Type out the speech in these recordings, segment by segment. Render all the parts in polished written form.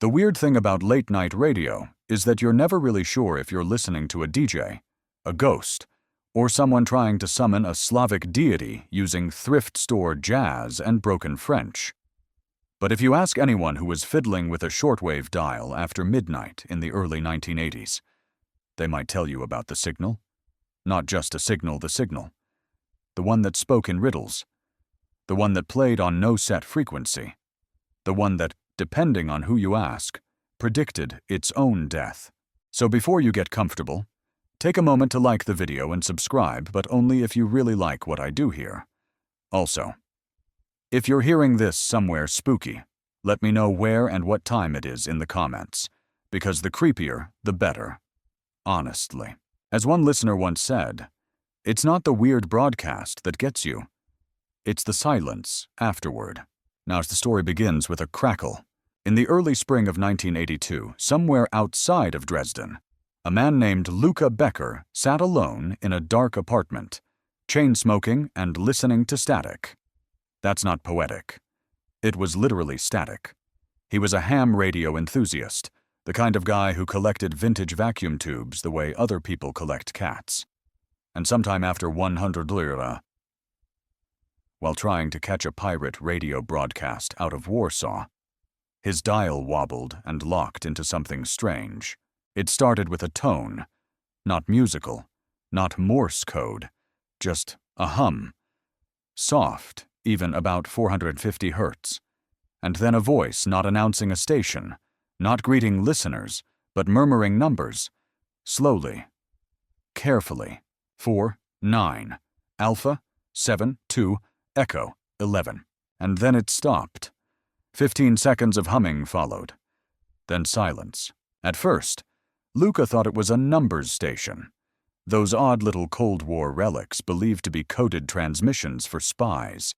The weird thing about late-night radio is that you're never really sure if you're listening to a DJ, a ghost, or someone trying to summon a Slavic deity using thrift store jazz and broken French. But if you ask anyone who was fiddling with a shortwave dial after midnight in the early 1980s, they might tell you about the signal. Not just a signal, the signal. The one that spoke in riddles. The one that played on no set frequency. The one that, depending on who you ask, predicted its own death. So before you get comfortable, take a moment to like the video and subscribe, but only if you really like what I do here. Also, if you're hearing this somewhere spooky, let me know where and what time it is in the comments, because the creepier, the better. Honestly. As one listener once said, it's not the weird broadcast that gets you. It's the silence afterward. Now, the story begins with a crackle. In the early spring of 1982, somewhere outside of Dresden, a man named Luca Becker sat alone in a dark apartment, chain-smoking and listening to static. That's not poetic. It was literally static. He was a ham radio enthusiast, the kind of guy who collected vintage vacuum tubes the way other people collect cats. And sometime after 100 lira, while trying to catch a pirate radio broadcast out of Warsaw, his dial wobbled and locked into something strange. It started with a tone, not musical, not Morse code, just a hum, soft, even about 450 hertz, and then a voice not announcing a station, not greeting listeners, but murmuring numbers, slowly, carefully. 4, 9, Alpha, 7, 2, Echo, 11. And then it stopped. 15 seconds of humming followed. Then silence. At first, Luca thought it was a numbers station. Those odd little Cold War relics believed to be coded transmissions for spies.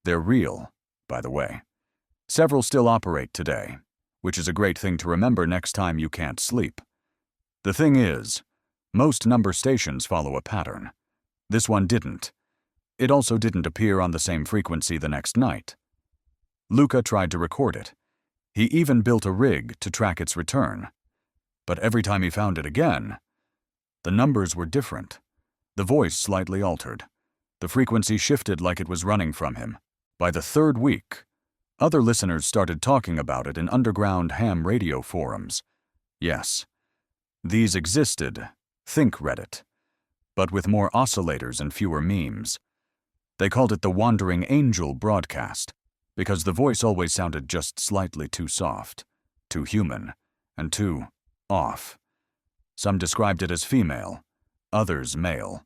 They're real, by the way. Several still operate today, which is a great thing to remember next time you can't sleep. The thing is, most number stations follow a pattern. This one didn't. It also didn't appear on the same frequency the next night. Luca tried to record it. He even built a rig to track its return. But every time he found it again, the numbers were different. The voice slightly altered. The frequency shifted like it was running from him. By the third week, other listeners started talking about it in underground ham radio forums. Yes, these existed. Think Reddit. But with more oscillators and fewer memes. They called it the Wandering Angel broadcast, because the voice always sounded just slightly too soft, too human, and too off. Some described it as female, others male.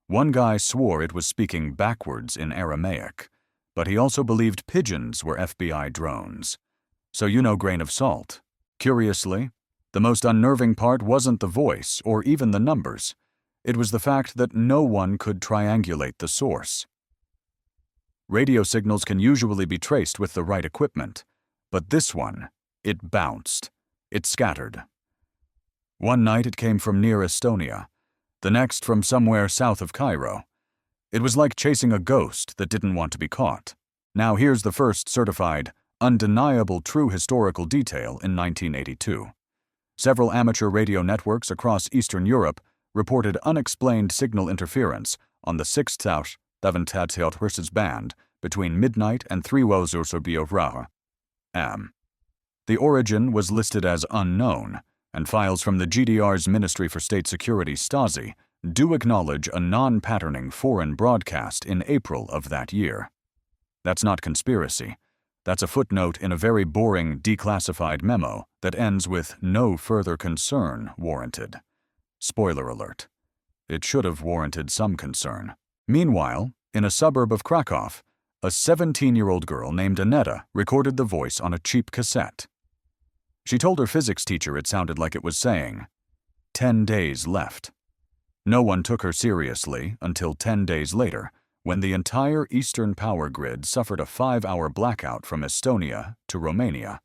One guy swore it was speaking backwards in Aramaic, but he also believed pigeons were FBI drones. So grain of salt. Curiously, the most unnerving part wasn't the voice or even the numbers. It was the fact that no one could triangulate the source. Radio signals can usually be traced with the right equipment, but this one, it bounced. It scattered. One night it came from near Estonia, the next from somewhere south of Cairo. It was like chasing a ghost that didn't want to be caught. Now here's the first certified, undeniable true historical detail in 1982. Several amateur radio networks across Eastern Europe reported unexplained signal interference on the 6000 versus band between midnight and 3:00 am. The origin was listed as unknown, and files from the GDR's Ministry for State Security Stasi do acknowledge a non-patterning foreign broadcast in April of that year. That's not conspiracy. That's a footnote in a very boring declassified memo that ends with "no further concern warranted." Spoiler alert. It should have warranted some concern. Meanwhile, in a suburb of Krakow, a 17-year-old girl named Annetta recorded the voice on a cheap cassette. She told her physics teacher it sounded like it was saying, 10 days left. No one took her seriously until 10 days later, when the entire Eastern power grid suffered a 5-hour blackout from Estonia to Romania.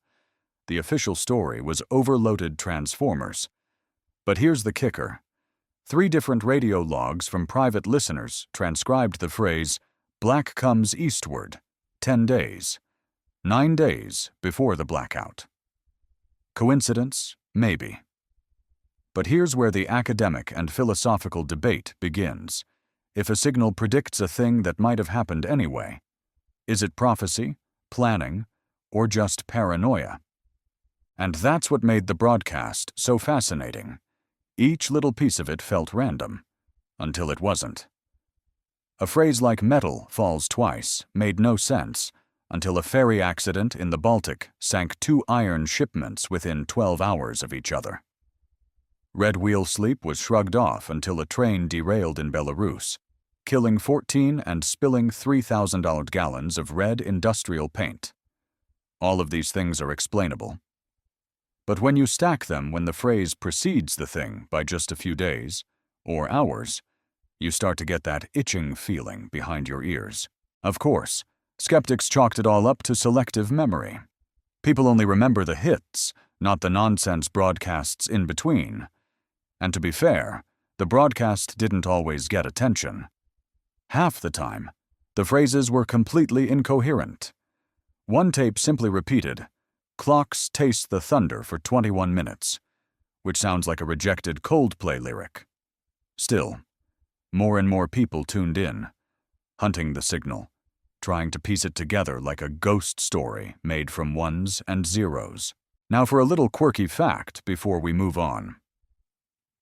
The official story was overloaded transformers. But here's the kicker. 3 different radio logs from private listeners transcribed the phrase, "Black comes eastward, 10 days, 9 days before the blackout." Coincidence? Maybe. But here's where the academic and philosophical debate begins. If a signal predicts a thing that might have happened anyway, is it prophecy, planning, or just paranoia? And that's what made the broadcast so fascinating. Each little piece of it felt random, until it wasn't. A phrase like metal falls twice made no sense until a ferry accident in the Baltic sank 2 iron shipments within 12 hours of each other. Red wheel sleep was shrugged off until a train derailed in Belarus, killing 14 and spilling 3,000 gallons of red industrial paint. All of these things are explainable. But when you stack them when the phrase precedes the thing by just a few days, or hours, you start to get that itching feeling behind your ears. Of course, skeptics chalked it all up to selective memory. People only remember the hits, not the nonsense broadcasts in between. And to be fair, the broadcast didn't always get attention. Half the time, the phrases were completely incoherent. One tape simply repeated, "Clocks taste the thunder for 21 minutes," which sounds like a rejected Coldplay lyric. Still, more and more people tuned in, hunting the signal, trying to piece it together like a ghost story made from ones and zeros. Now for a little quirky fact before we move on.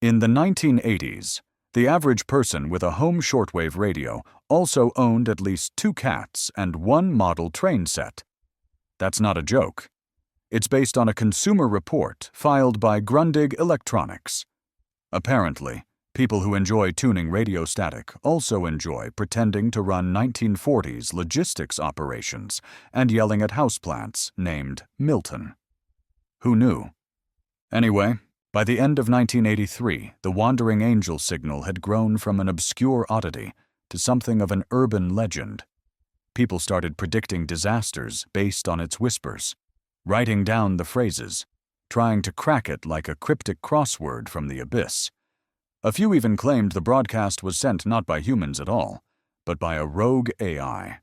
In the 1980s, the average person with a home shortwave radio also owned at least 2 cats and 1 model train set. That's not a joke. It's based on a consumer report filed by Grundig Electronics. Apparently, people who enjoy tuning radio static also enjoy pretending to run 1940s logistics operations and yelling at houseplants named Milton. Who knew? Anyway, by the end of 1983, the Wandering Angel signal had grown from an obscure oddity to something of an urban legend. People started predicting disasters based on its whispers, writing down the phrases, trying to crack it like a cryptic crossword from the abyss. A few even claimed the broadcast was sent not by humans at all, but by a rogue AI,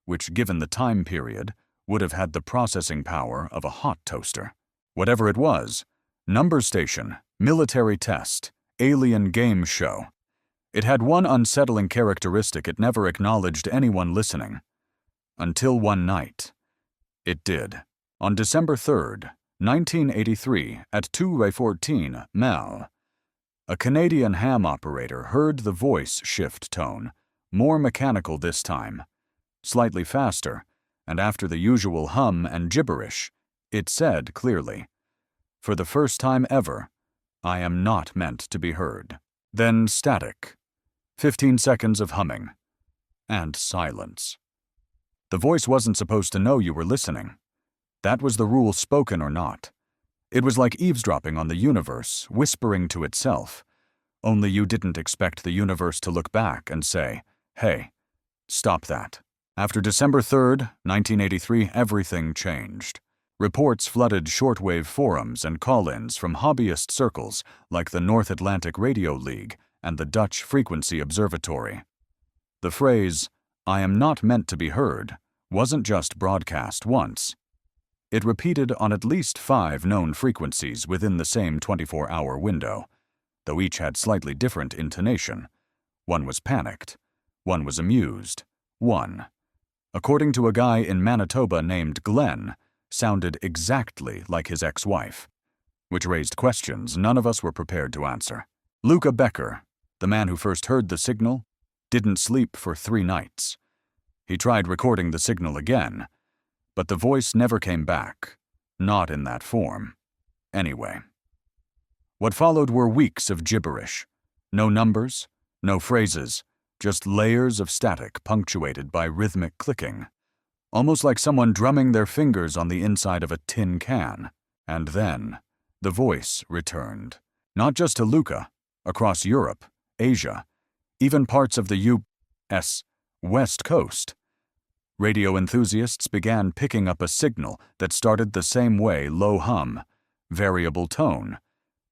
which, given the time period, would have had the processing power of a hot toaster. Whatever it was, number station, military test, alien game show, it had one unsettling characteristic: it never acknowledged anyone listening. Until one night. It did. On December 3rd, 1983, at 2:14 Mal, a Canadian ham operator heard the voice shift tone, more mechanical this time, slightly faster, and after the usual hum and gibberish, it said clearly, "For the first time ever, I am not meant to be heard." Then static. 15 seconds of humming. And silence. The voice wasn't supposed to know you were listening. That was the rule, spoken or not. It was like eavesdropping on the universe, whispering to itself. Only you didn't expect the universe to look back and say, "Hey, stop that." After December 3rd, 1983, everything changed. Reports flooded shortwave forums and call-ins from hobbyist circles like the North Atlantic Radio League and the Dutch Frequency Observatory. The phrase, "I am not meant to be heard," wasn't just broadcast once. It repeated on at least 5 known frequencies within the same 24-hour window, though each had slightly different intonation. One was panicked. One was amused. One, according to a guy in Manitoba named Glenn, sounded exactly like his ex-wife, which raised questions none of us were prepared to answer. Luca Becker, the man who first heard the signal, didn't sleep for 3 nights. He tried recording the signal again, but the voice never came back, not in that form. Anyway. What followed were weeks of gibberish. No numbers, no phrases, just layers of static punctuated by rhythmic clicking, almost like someone drumming their fingers on the inside of a tin can. And then, the voice returned. Not just to Luca, across Europe, Asia, even parts of the U.S. West Coast. Radio enthusiasts began picking up a signal that started the same way: low hum, variable tone.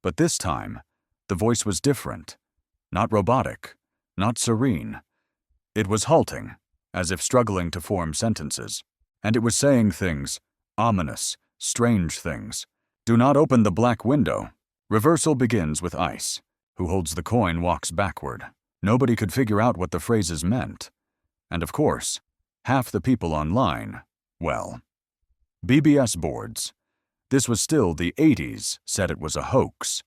But this time, the voice was different. Not robotic, not serene. It was halting, as if struggling to form sentences. And it was saying things, ominous, strange things, Do not open the black window. Reversal begins with ice. Who holds the coin walks backward. Nobody could figure out what the phrases meant. And of course, half the people online, well, BBS boards. This was still the 80s, said it was a hoax.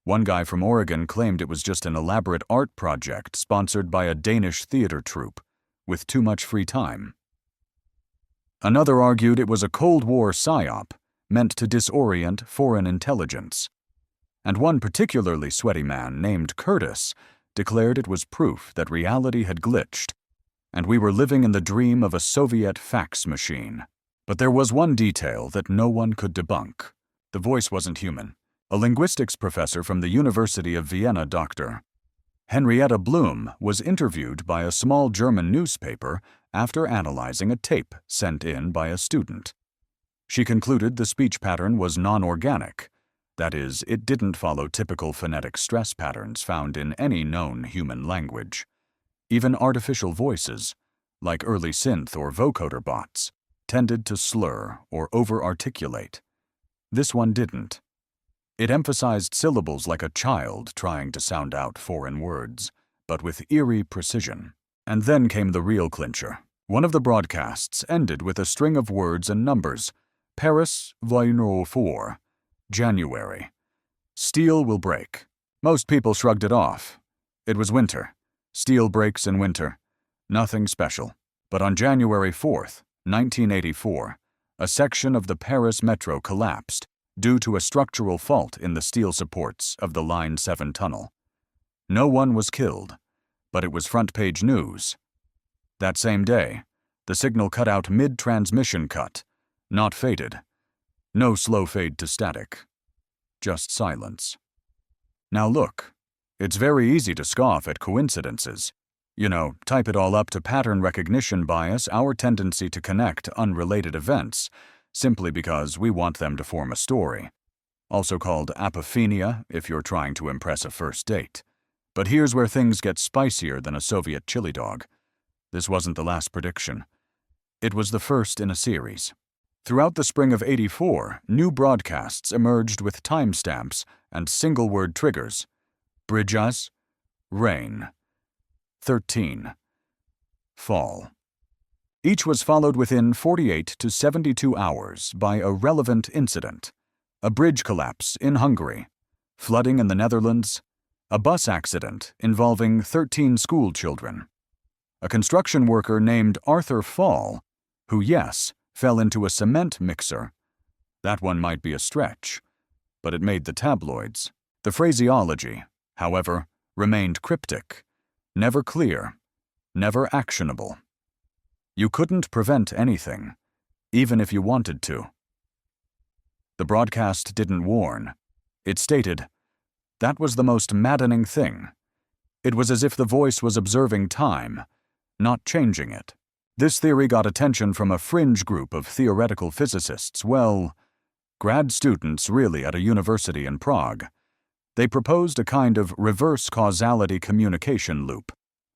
One guy from Oregon claimed it was just an elaborate art project sponsored by a Danish theater troupe, with too much free time. Another argued it was a Cold War psyop, meant to disorient foreign intelligence. And one particularly sweaty man named Curtis declared it was proof that reality had glitched, and we were living in the dream of a Soviet fax machine. But there was one detail that no one could debunk. The voice wasn't human. A linguistics professor from the University of Vienna, Dr. Henrietta Blum, was interviewed by a small German newspaper after analyzing a tape sent in by a student. She concluded the speech pattern was non-organic. That is, it didn't follow typical phonetic stress patterns found in any known human language. Even artificial voices, like early synth or vocoder bots, tended to slur or over-articulate. This one didn't. It emphasized syllables like a child trying to sound out foreign words, but with eerie precision. And then came the real clincher. One of the broadcasts ended with a string of words and numbers. Paris, 4, January. Steel will break. Most people shrugged it off. It was winter. Steel breaks in winter. Nothing special. But on January 4th, 1984, a section of the Paris metro collapsed due to a structural fault in the steel supports of the Line 7 tunnel. No one was killed, but it was front-page news. That same day, the signal cut out mid-transmission cut, not faded. No slow fade to static. Just silence. Now look, it's very easy to scoff at coincidences. You know, type it all up to pattern recognition bias, our tendency to connect unrelated events, simply because we want them to form a story. Also called apophenia if you're trying to impress a first date. But here's where things get spicier than a Soviet chili dog. This wasn't the last prediction. It was the first in a series. Throughout the spring of '84, new broadcasts emerged with timestamps and single-word triggers. Bridges, rain. 13. Fall. Each was followed within 48 to 72 hours by a relevant incident. A bridge collapse in Hungary, flooding in the Netherlands, a bus accident involving 13 school children, a construction worker named Arthur Fall, who, yes, fell into a cement mixer. That one might be a stretch, but it made the tabloids. The phraseology, however, remained cryptic, never clear, never actionable. You couldn't prevent anything, even if you wanted to. The broadcast didn't warn. It stated, that was the most maddening thing. It was as if the voice was observing time, not changing it. This theory got attention from a fringe group of theoretical physicists, well, grad students really at a university in Prague. They proposed a kind of reverse causality communication loop,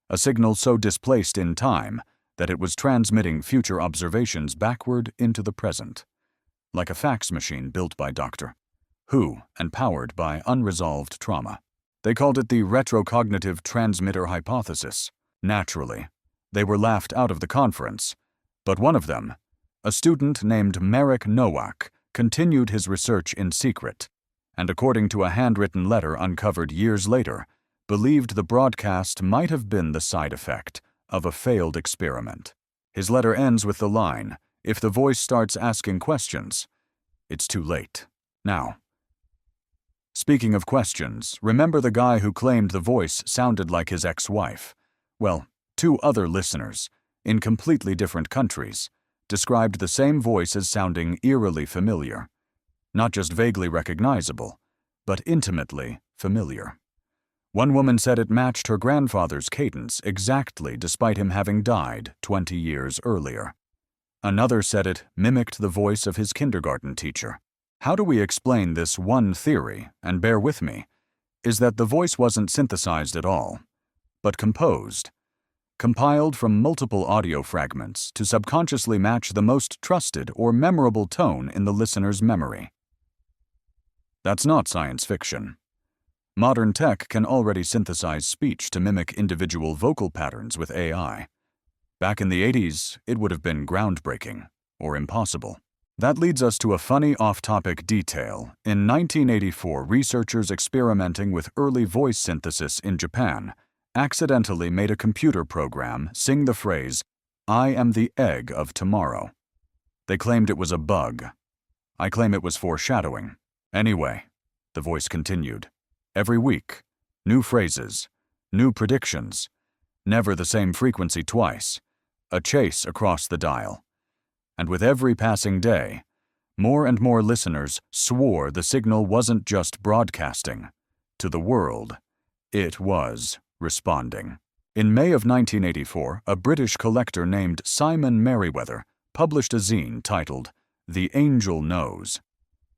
a signal so displaced in time that it was transmitting future observations backward into the present, like a fax machine built by Dr. Who and powered by unresolved trauma. They called it the retrocognitive transmitter hypothesis. Naturally, they were laughed out of the conference, but one of them, a student named Marek Nowak, continued his research in secret, and according to a handwritten letter uncovered years later, believed the broadcast might have been the side effect of a failed experiment. His letter ends with the line, "If the voice starts asking questions, it's too late." Now, speaking of questions, remember the guy who claimed the voice sounded like his ex-wife? Well, two other listeners, in completely different countries, described the same voice as sounding eerily familiar. Not just vaguely recognizable, but intimately familiar. One woman said it matched her grandfather's cadence exactly despite him having died 20 years earlier. Another said it mimicked the voice of his kindergarten teacher. How do we explain this one theory, and bear with me, is that the voice wasn't synthesized at all, but composed, compiled from multiple audio fragments to subconsciously match the most trusted or memorable tone in the listener's memory. That's not science fiction. Modern tech can already synthesize speech to mimic individual vocal patterns with AI. Back in the 80s, it would have been groundbreaking, or impossible. That leads us to a funny off-topic detail. In 1984, researchers experimenting with early voice synthesis in Japan accidentally made a computer program sing the phrase, "I am the egg of tomorrow." They claimed it was a bug. I claim it was foreshadowing. Anyway, the voice continued. Every week, new phrases, new predictions, never the same frequency twice, a chase across the dial. And with every passing day, more and more listeners swore the signal wasn't just broadcasting. To the world, it was responding. In May of 1984, a British collector named Simon Merriweather published a zine titled The Angel Knows.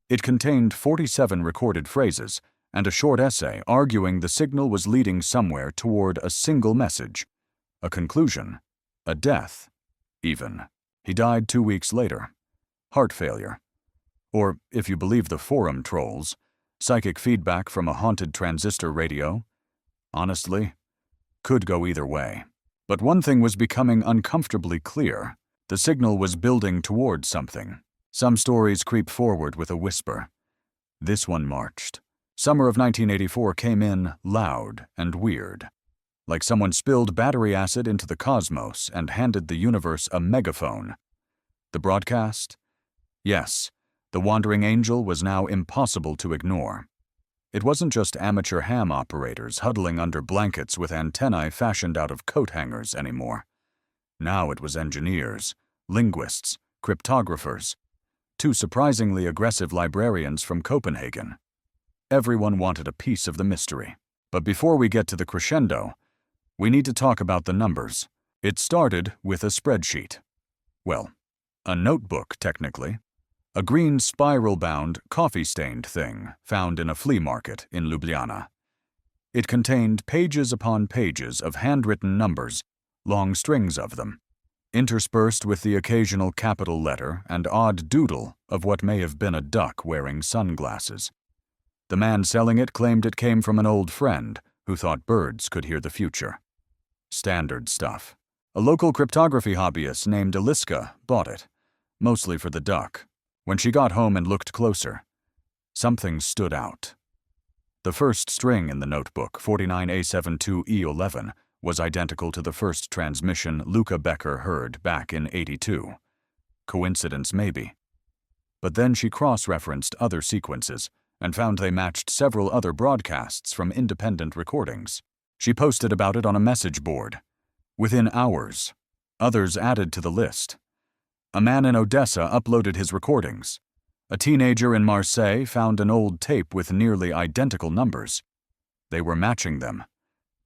It contained 47 recorded phrases and a short essay arguing the signal was leading somewhere toward a single message, a conclusion, a death, even. He died 2 weeks later. Heart failure. Or, if you believe the forum trolls, psychic feedback from a haunted transistor radio. Honestly, could go either way. But one thing was becoming uncomfortably clear. The signal was building toward something. Some stories creep forward with a whisper. This one marched. Summer of 1984 came in loud and weird. Like someone spilled battery acid into the cosmos and handed the universe a megaphone. The broadcast? Yes, the wandering angel was now impossible to ignore. It wasn't just amateur ham operators huddling under blankets with antennae fashioned out of coat hangers anymore. Now it was engineers, linguists, cryptographers, 2 surprisingly aggressive librarians from Copenhagen. Everyone wanted a piece of the mystery. But before we get to the crescendo, we need to talk about the numbers. It started with a spreadsheet. Well, a notebook, technically. A green spiral-bound, coffee-stained thing found in a flea market in Ljubljana. It contained pages upon pages of handwritten numbers, long strings of them, interspersed with the occasional capital letter and odd doodle of what may have been a duck wearing sunglasses. The man selling it claimed it came from an old friend who thought birds could hear the future. Standard stuff. A local cryptography hobbyist named Eliska bought it, mostly for the duck. When she got home and looked closer, something stood out. The first string in the notebook, 49A72E11, was identical to the first transmission Luca Becker heard back in '82. Coincidence maybe. But then she cross-referenced other sequences and found they matched several other broadcasts from independent recordings. She posted about it on a message board. Within hours, others added to the list. A man in Odessa uploaded his recordings. A teenager in Marseille found an old tape with nearly identical numbers. They were matching them,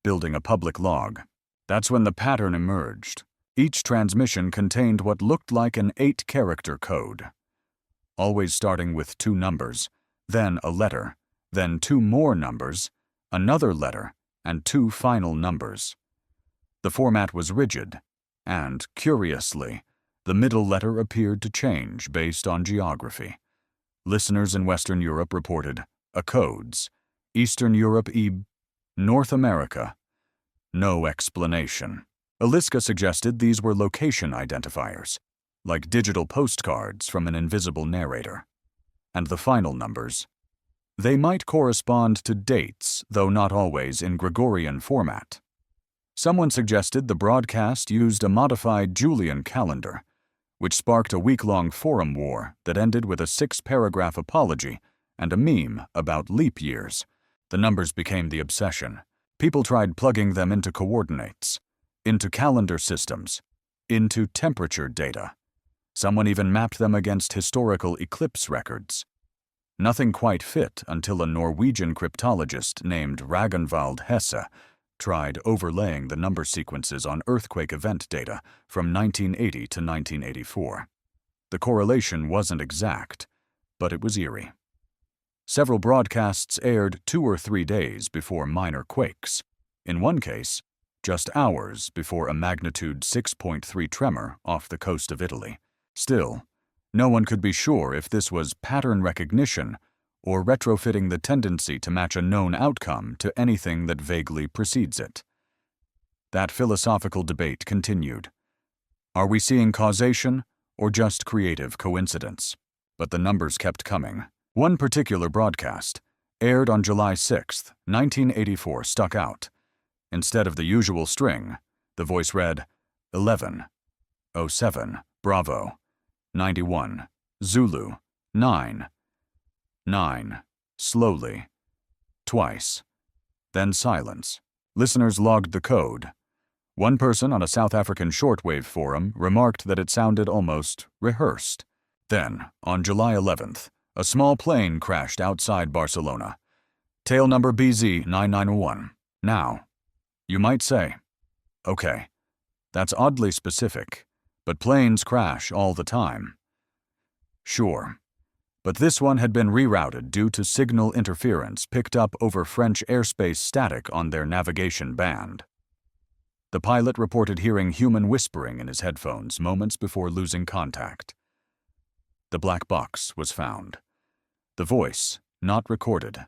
building a public log. That's when the pattern emerged. Each transmission contained what looked like an 8-character code. Always starting with 2 numbers, then a letter, then 2 more numbers, another letter, and 2 final numbers. The format was rigid, and, curiously, the middle letter appeared to change based on geography. Listeners in Western Europe reported a codes, Eastern Europe North America. No explanation. Eliska suggested these were location identifiers, like digital postcards from an invisible narrator. And the final numbers. They might correspond to dates, though not always in Gregorian format. Someone suggested the broadcast used a modified Julian calendar, which sparked a week-long forum war that ended with a 6-paragraph apology and a meme about leap years. The numbers became the obsession. People tried plugging them into coordinates, into calendar systems, into temperature data. Someone even mapped them against historical eclipse records. Nothing quite fit until a Norwegian cryptologist named Ragnvald Hesse tried overlaying the number sequences on earthquake event data from 1980 to 1984. The correlation wasn't exact, but it was eerie. Several broadcasts aired 2 or 3 days before minor quakes. In one case, just hours before a magnitude 6.3 tremor off the coast of Italy. Still, no one could be sure if this was pattern recognition or retrofitting the tendency to match a known outcome to anything that vaguely precedes it. That philosophical debate continued. Are we seeing causation or just creative coincidence? But the numbers kept coming. One particular broadcast, aired on July 6, 1984, stuck out. Instead of the usual string, the voice read 11, 07, Bravo, 91, Zulu, 9, 9, slowly, twice, then silence. Listeners logged the code. One person on a South African shortwave forum remarked that it sounded almost rehearsed. Then, on July 11th, a small plane crashed outside Barcelona. Tail number BZ9901. Now, you might say, okay, that's oddly specific, but planes crash all the time. Sure, but this one had been rerouted due to signal interference picked up over French airspace static on their navigation band. The pilot reported hearing human whispering in his headphones moments before losing contact. The black box was found. The voice, not recorded,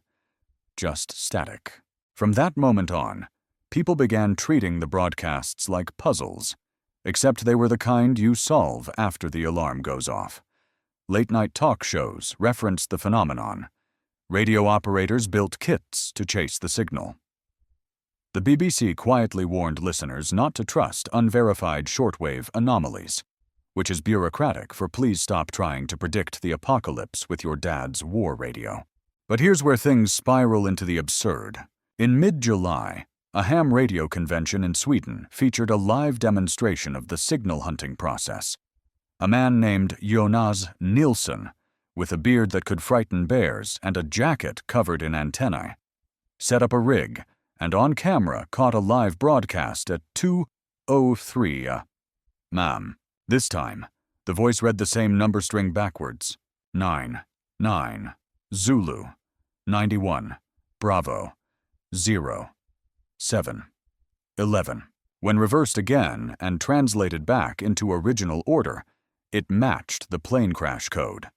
just static. From that moment on, people began treating the broadcasts like puzzles, except they were the kind you solve after the alarm goes off. Late-night talk shows referenced the phenomenon. Radio operators built kits to chase the signal. The BBC quietly warned listeners not to trust unverified shortwave anomalies, which is bureaucratic for please stop trying to predict the apocalypse with your dad's war radio. But here's where things spiral into the absurd. In mid-July, a ham radio convention in Sweden featured a live demonstration of the signal hunting process. A man named Jonas Nilsson, with a beard that could frighten bears and a jacket covered in antennae, set up a rig and on camera caught a live broadcast at 2:03 am. This time, the voice read the same number string backwards. 9, 9, Zulu, 91, Bravo, 0, 7, 11. When reversed again and translated back into original order, it matched the plane crash code.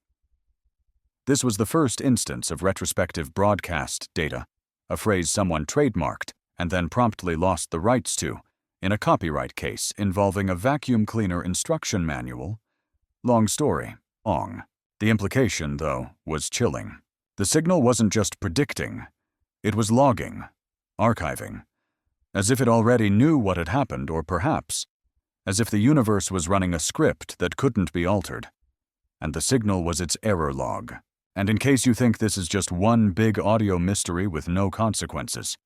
This was the first instance of retrospective broadcast data, a phrase someone trademarked and then promptly lost the rights to, in a copyright case involving a vacuum cleaner instruction manual. Long story, long. The implication, though, was chilling. The signal wasn't just predicting, it was logging, archiving, as if it already knew what had happened, or perhaps as if the universe was running a script that couldn't be altered, and the signal was its error log. And in case you think this is just one big audio mystery with no consequences,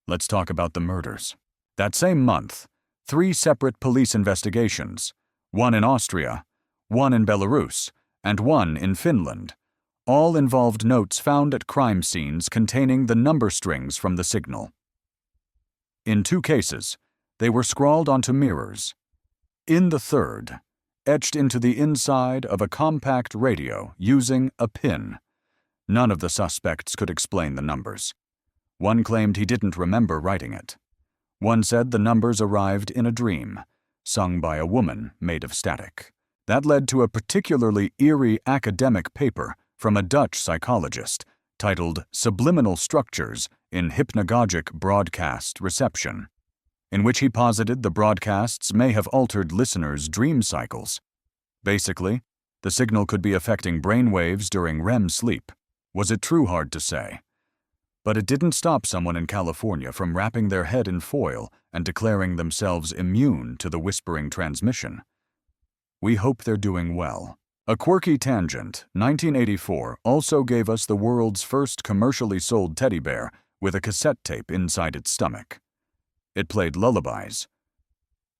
let's talk about the murders. That same month, 3 separate police investigations, one in Austria, one in Belarus, and one in Finland, all involved notes found at crime scenes containing the number strings from the signal. In 2 cases, they were scrawled onto mirrors. In the third, etched into the inside of a compact radio using a pin. None of the suspects could explain the numbers. One claimed he didn't remember writing it. One said the numbers arrived in a dream, sung by a woman made of static. That led to a particularly eerie academic paper from a Dutch psychologist titled Subliminal Structures in Hypnagogic Broadcast Reception, in which he posited the broadcasts may have altered listeners' dream cycles. Basically, the signal could be affecting brain waves during REM sleep. Was it true? Hard to say. But it didn't stop someone in California from wrapping their head in foil and declaring themselves immune to the whispering transmission. We hope they're doing well. A quirky tangent, 1984 also gave us the world's first commercially sold teddy bear with a cassette tape inside its stomach. It played lullabies.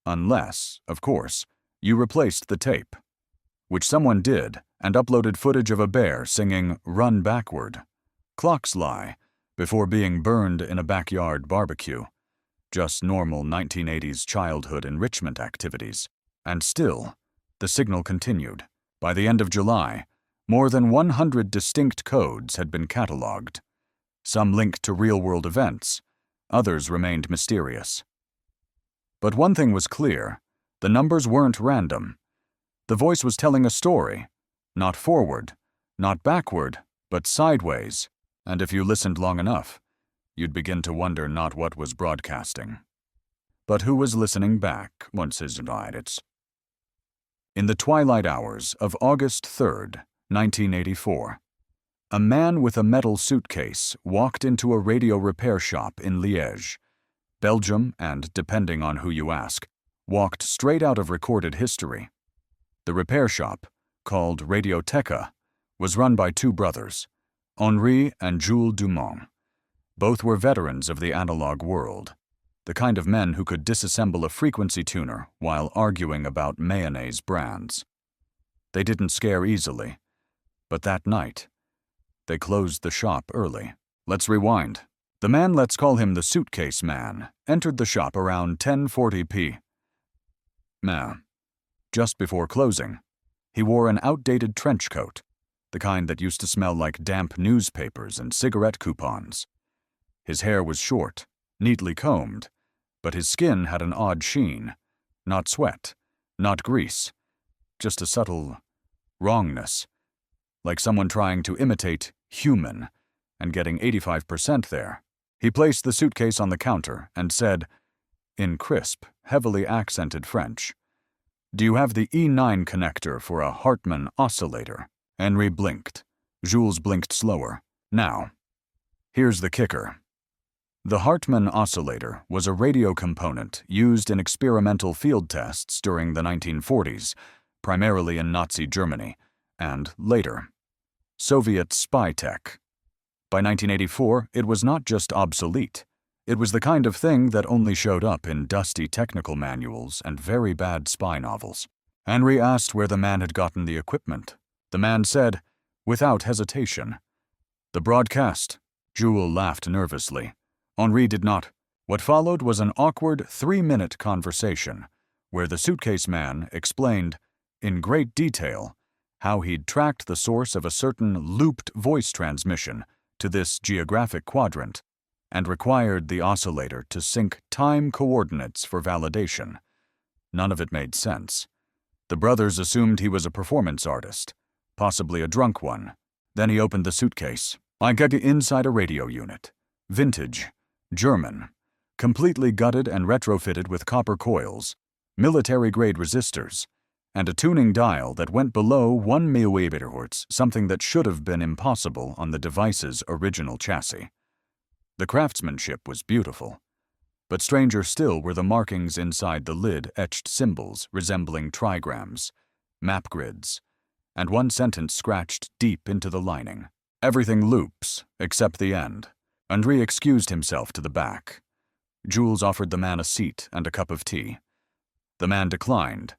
Unless, of course, you replaced the tape, which someone did and uploaded footage of a bear singing Run Backward, Clocks Lie, before being burned in a backyard barbecue. Just normal 1980s childhood enrichment activities. And still, the signal continued. By the end of July, more than 100 distinct codes had been catalogued. Some linked to real-world events, others remained mysterious. But one thing was clear, the numbers weren't random. The voice was telling a story, not forward, not backward, but sideways, and if you listened long enough, you'd begin to wonder not what was broadcasting, but who was listening back once his nights. In the twilight hours of August 3rd, 1984, a man with a metal suitcase walked into a radio repair shop in Liège, Belgium, and, depending on who you ask, walked straight out of recorded history. The repair shop, called Radioteca, was run by two brothers, Henri and Jules Dumont. Both were veterans of the analog world, the kind of men who could disassemble a frequency tuner while arguing about mayonnaise brands. They didn't scare easily, but that night, they closed the shop early. Let's rewind. The man, let's call him the suitcase man, entered the shop around 10:40 p.m. Just before closing, he wore an outdated trench coat, the kind that used to smell like damp newspapers and cigarette coupons. His hair was short, neatly combed, but his skin had an odd sheen, not sweat, not grease, just a subtle wrongness, like someone trying to imitate human and getting 85% there. He placed the suitcase on the counter and said, in crisp, heavily accented French, "Do you have the E9 connector for a Hartmann oscillator?" Henri blinked. Jules blinked slower. Now, here's the kicker. The Hartmann oscillator was a radio component used in experimental field tests during the 1940s, primarily in Nazi Germany, and later, Soviet spy tech. By 1984, it was not just obsolete. It was the kind of thing that only showed up in dusty technical manuals and very bad spy novels. Henri asked where the man had gotten the equipment. The man said, without hesitation, "The broadcast." Jules laughed nervously. Henri did not. What followed was an awkward 3-minute conversation, where the suitcase man explained, in great detail, how he'd tracked the source of a certain looped voice transmission to this geographic quadrant, and required the oscillator to sync time coordinates for validation. None of it made sense. The brothers assumed he was a performance artist, possibly a drunk one. Then he opened the suitcase. I got inside a radio unit. Vintage. German. Completely gutted and retrofitted with copper coils, military-grade resistors, and a tuning dial that went below 1 mWh, something that should have been impossible on the device's original chassis. The craftsmanship was beautiful, but stranger still were the markings inside the lid, etched symbols resembling trigrams, map grids, and one sentence scratched deep into the lining. Everything loops, except the end. Henri excused himself to the back. Jules offered the man a seat and a cup of tea. The man declined.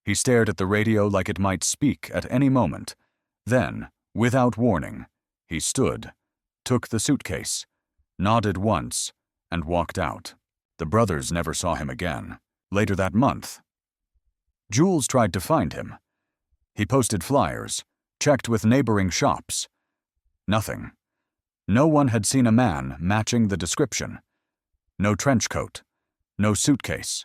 He stared at the radio like it might speak at any moment. Then, without warning, he stood, took the suitcase, nodded once, and walked out. The brothers never saw him again. Later that month, Jules tried to find him. He posted flyers, checked with neighboring shops. Nothing. No one had seen a man matching the description. No trench coat, no suitcase,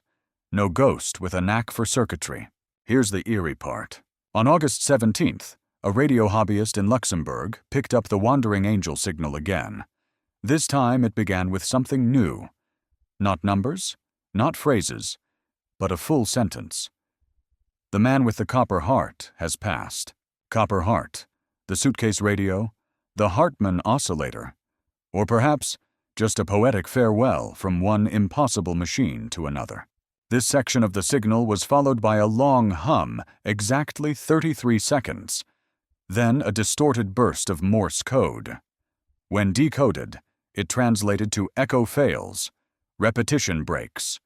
no ghost with a knack for circuitry. Here's the eerie part. On August 17th, a radio hobbyist in Luxembourg picked up the wandering angel signal again. This time it began with something new. Not numbers, not phrases, but a full sentence. The man with the copper heart has passed. Copper heart, the suitcase radio, the Hartmann oscillator, or perhaps just a poetic farewell from one impossible machine to another. This section of the signal was followed by a long hum, exactly 33 seconds. Then a distorted burst of Morse code. When decoded, it translated to echo fails, repetition breaks,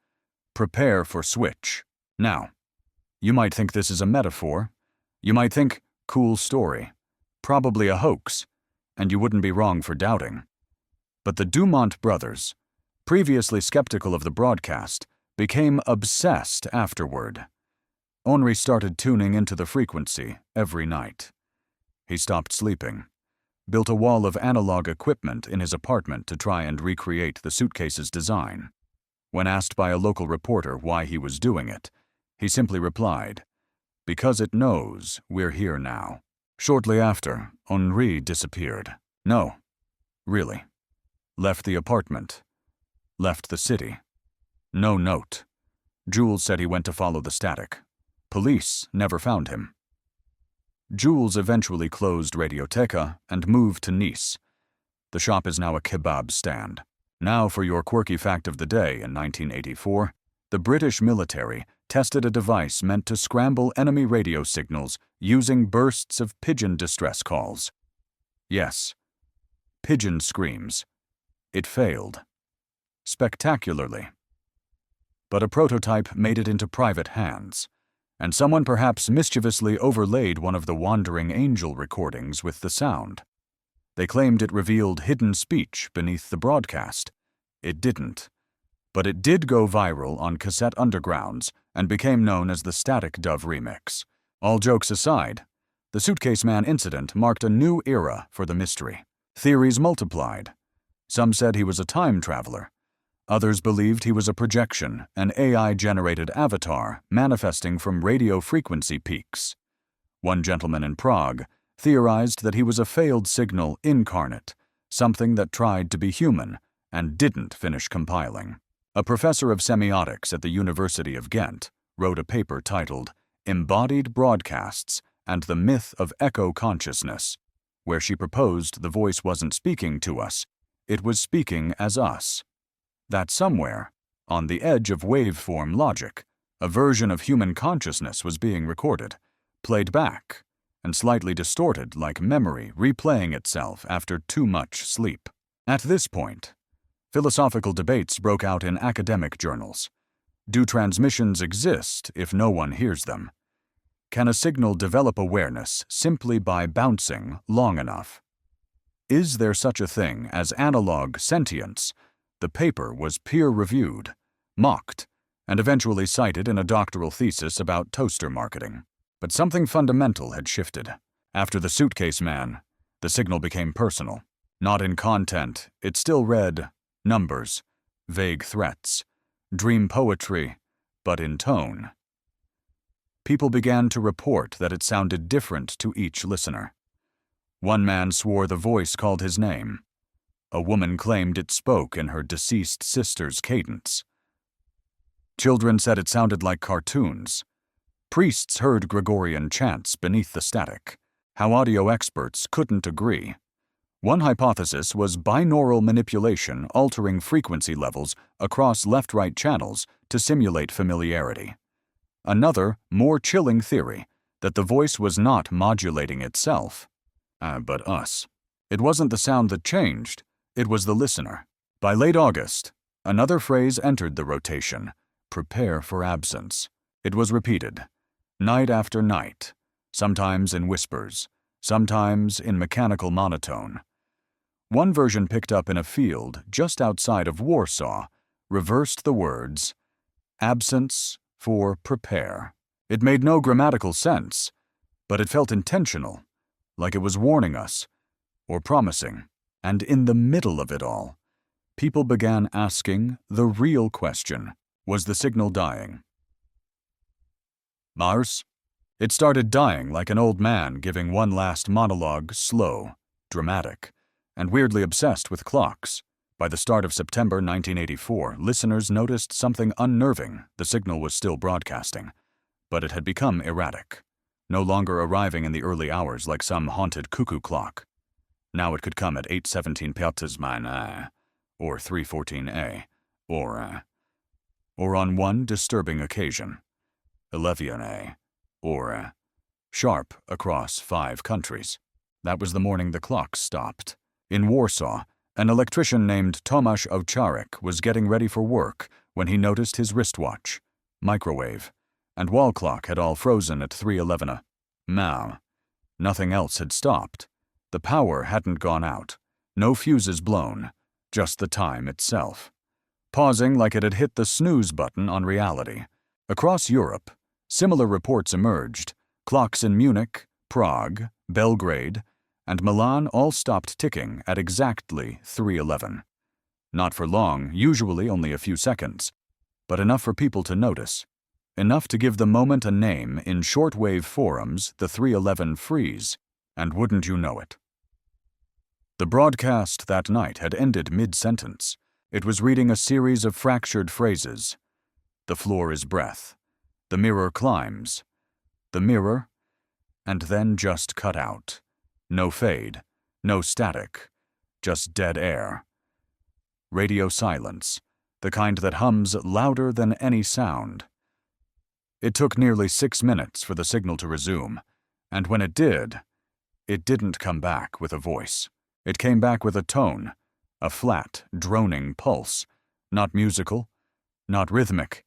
prepare for switch. Now, you might think this is a metaphor. You might think, cool story, probably a hoax, and you wouldn't be wrong for doubting. But the Dumont brothers, previously skeptical of the broadcast, became obsessed afterward. Henri started tuning into the frequency every night. He stopped sleeping, built a wall of analog equipment in his apartment to try and recreate the suitcase's design. When asked by a local reporter why he was doing it, he simply replied, "Because it knows we're here now." Shortly after, Henri disappeared. No, really. Left the apartment. Left the city. No note. Jules said he went to follow the static. Police never found him. Jules eventually closed Radioteca and moved to Nice. The shop is now a kebab stand. Now for your quirky fact of the day. In 1984, the British military tested a device meant to scramble enemy radio signals using bursts of pigeon distress calls. Yes, pigeon screams. It failed. Spectacularly. But a prototype made it into private hands, and someone perhaps mischievously overlaid one of the Wandering Angel recordings with the sound. They claimed it revealed hidden speech beneath the broadcast. It didn't. But it did go viral on cassette undergrounds and became known as the Static Dove remix. All jokes aside, the Suitcase Man incident marked a new era for the mystery. Theories multiplied. Some said he was a time traveler. Others believed he was a projection, an AI-generated avatar manifesting from radio frequency peaks. One gentleman in Prague theorized that he was a failed signal incarnate, something that tried to be human and didn't finish compiling. A professor of semiotics at the University of Ghent wrote a paper titled Embodied Broadcasts and the Myth of Echo Consciousness, where she proposed the voice wasn't speaking to us, it was speaking as us. That somewhere, on the edge of waveform logic, a version of human consciousness was being recorded, played back, and slightly distorted like memory replaying itself after too much sleep. At this point, philosophical debates broke out in academic journals. Do transmissions exist if no one hears them? Can a signal develop awareness simply by bouncing long enough? Is there such a thing as analog sentience? The paper was peer-reviewed, mocked, and eventually cited in a doctoral thesis about toaster marketing. But something fundamental had shifted. After the Suitcase Man, the signal became personal. Not in content, it still read numbers, vague threats, dream poetry, but in tone. People began to report that it sounded different to each listener. One man swore the voice called his name. A woman claimed it spoke in her deceased sister's cadence. Children said it sounded like cartoons. Priests heard Gregorian chants beneath the static. How audio experts couldn't agree. One hypothesis was binaural manipulation altering frequency levels across left-right channels to simulate familiarity. Another, more chilling theory, that the voice was not modulating itself, but us. It wasn't the sound that changed, it was the listener. By late August, another phrase entered the rotation: prepare for absence. It was repeated, night after night, sometimes in whispers, sometimes in mechanical monotone. One version picked up in a field just outside of Warsaw reversed the words, absence for prepare. It made no grammatical sense, but it felt intentional, like it was warning us, or promising. And in the middle of it all, people began asking the real question: was the signal dying? Mars? It started dying like an old man giving one last monologue, slow, dramatic, and weirdly obsessed with clocks. By the start of September 1984, listeners noticed something unnerving. The signal was still broadcasting, but it had become erratic, no longer arriving in the early hours like some haunted cuckoo clock. Now it could come at 8:17 p.m. or 3:14 a. or on one disturbing occasion, 11 a. or sharp across 5 countries. That was the morning the clock stopped. In Warsaw, an electrician named Tomasz Owczarek was getting ready for work when he noticed his wristwatch, microwave, and wall clock had all frozen at 3:11 a.m. Nothing else had stopped. The power hadn't gone out. No fuses blown, just the time itself. Pausing like it had hit the snooze button on reality. Across Europe, similar reports emerged. Clocks in Munich, Prague, Belgrade, and Milan all stopped ticking at exactly 3:11. Not for long, usually only a few seconds, but enough for people to notice. Enough to give the moment a name in shortwave forums, the 3:11 freeze. And wouldn't you know it? The broadcast that night had ended mid-sentence. It was reading a series of fractured phrases. The floor is breath. The mirror climbs. The mirror, and then just cut out. No fade, no static, just dead air. Radio silence, the kind that hums louder than any sound. It took nearly 6 minutes for the signal to resume, and when it did, it didn't come back with a voice. It came back with a tone, a flat, droning pulse, not musical, not rhythmic,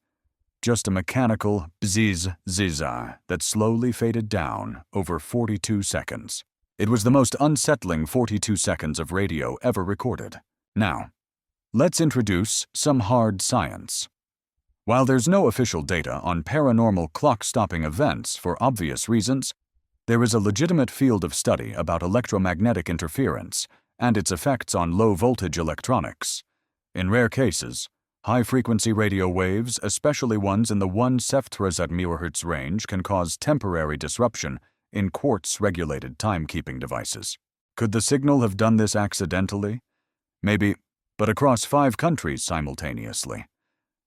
just a mechanical bzz-zizza that slowly faded down over 42 seconds. It was the most unsettling 42 seconds of radio ever recorded. Now, let's introduce some hard science. While there's no official data on paranormal clock-stopping events for obvious reasons, there is a legitimate field of study about electromagnetic interference and its effects on low-voltage electronics. In rare cases, high-frequency radio waves, especially ones in the 1 MHz range, can cause temporary disruption in quartz-regulated timekeeping devices. Could the signal have done this accidentally? Maybe, but across 5 countries simultaneously.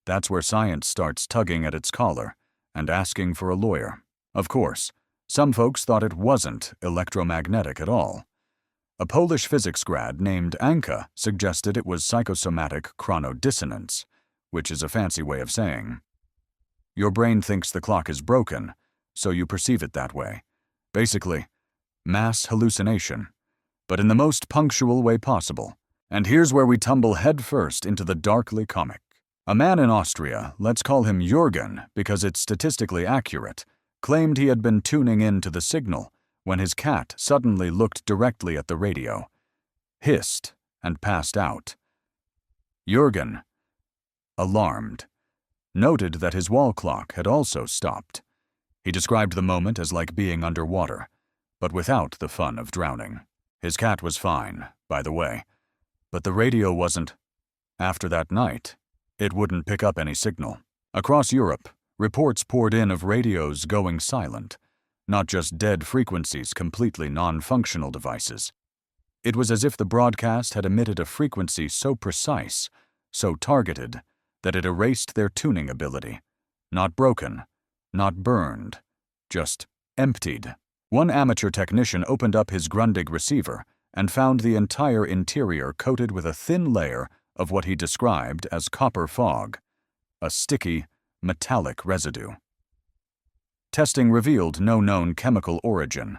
That's where science starts tugging at its collar and asking for a lawyer. Of course, some folks thought it wasn't electromagnetic at all. A Polish physics grad named Anka suggested it was psychosomatic chronodissonance, which is a fancy way of saying your brain thinks the clock is broken, so you perceive it that way. Basically, mass hallucination, but in the most punctual way possible. And here's where we tumble headfirst into the darkly comic. A man in Austria, let's call him Jürgen because it's statistically accurate, claimed he had been tuning in to the signal when his cat suddenly looked directly at the radio, hissed, and passed out. Jürgen, alarmed, noted that his wall clock had also stopped. He described the moment as like being underwater, but without the fun of drowning. His cat was fine, by the way, but the radio wasn't. After that night, it wouldn't pick up any signal. Across Europe, reports poured in of radios going silent, not just dead frequencies, completely non-functional devices. It was as if the broadcast had emitted a frequency so precise, so targeted, that it erased their tuning ability. Not broken, not burned, just emptied. One amateur technician opened up his Grundig receiver and found the entire interior coated with a thin layer of what he described as copper fog, a sticky, metallic residue. Testing revealed no known chemical origin,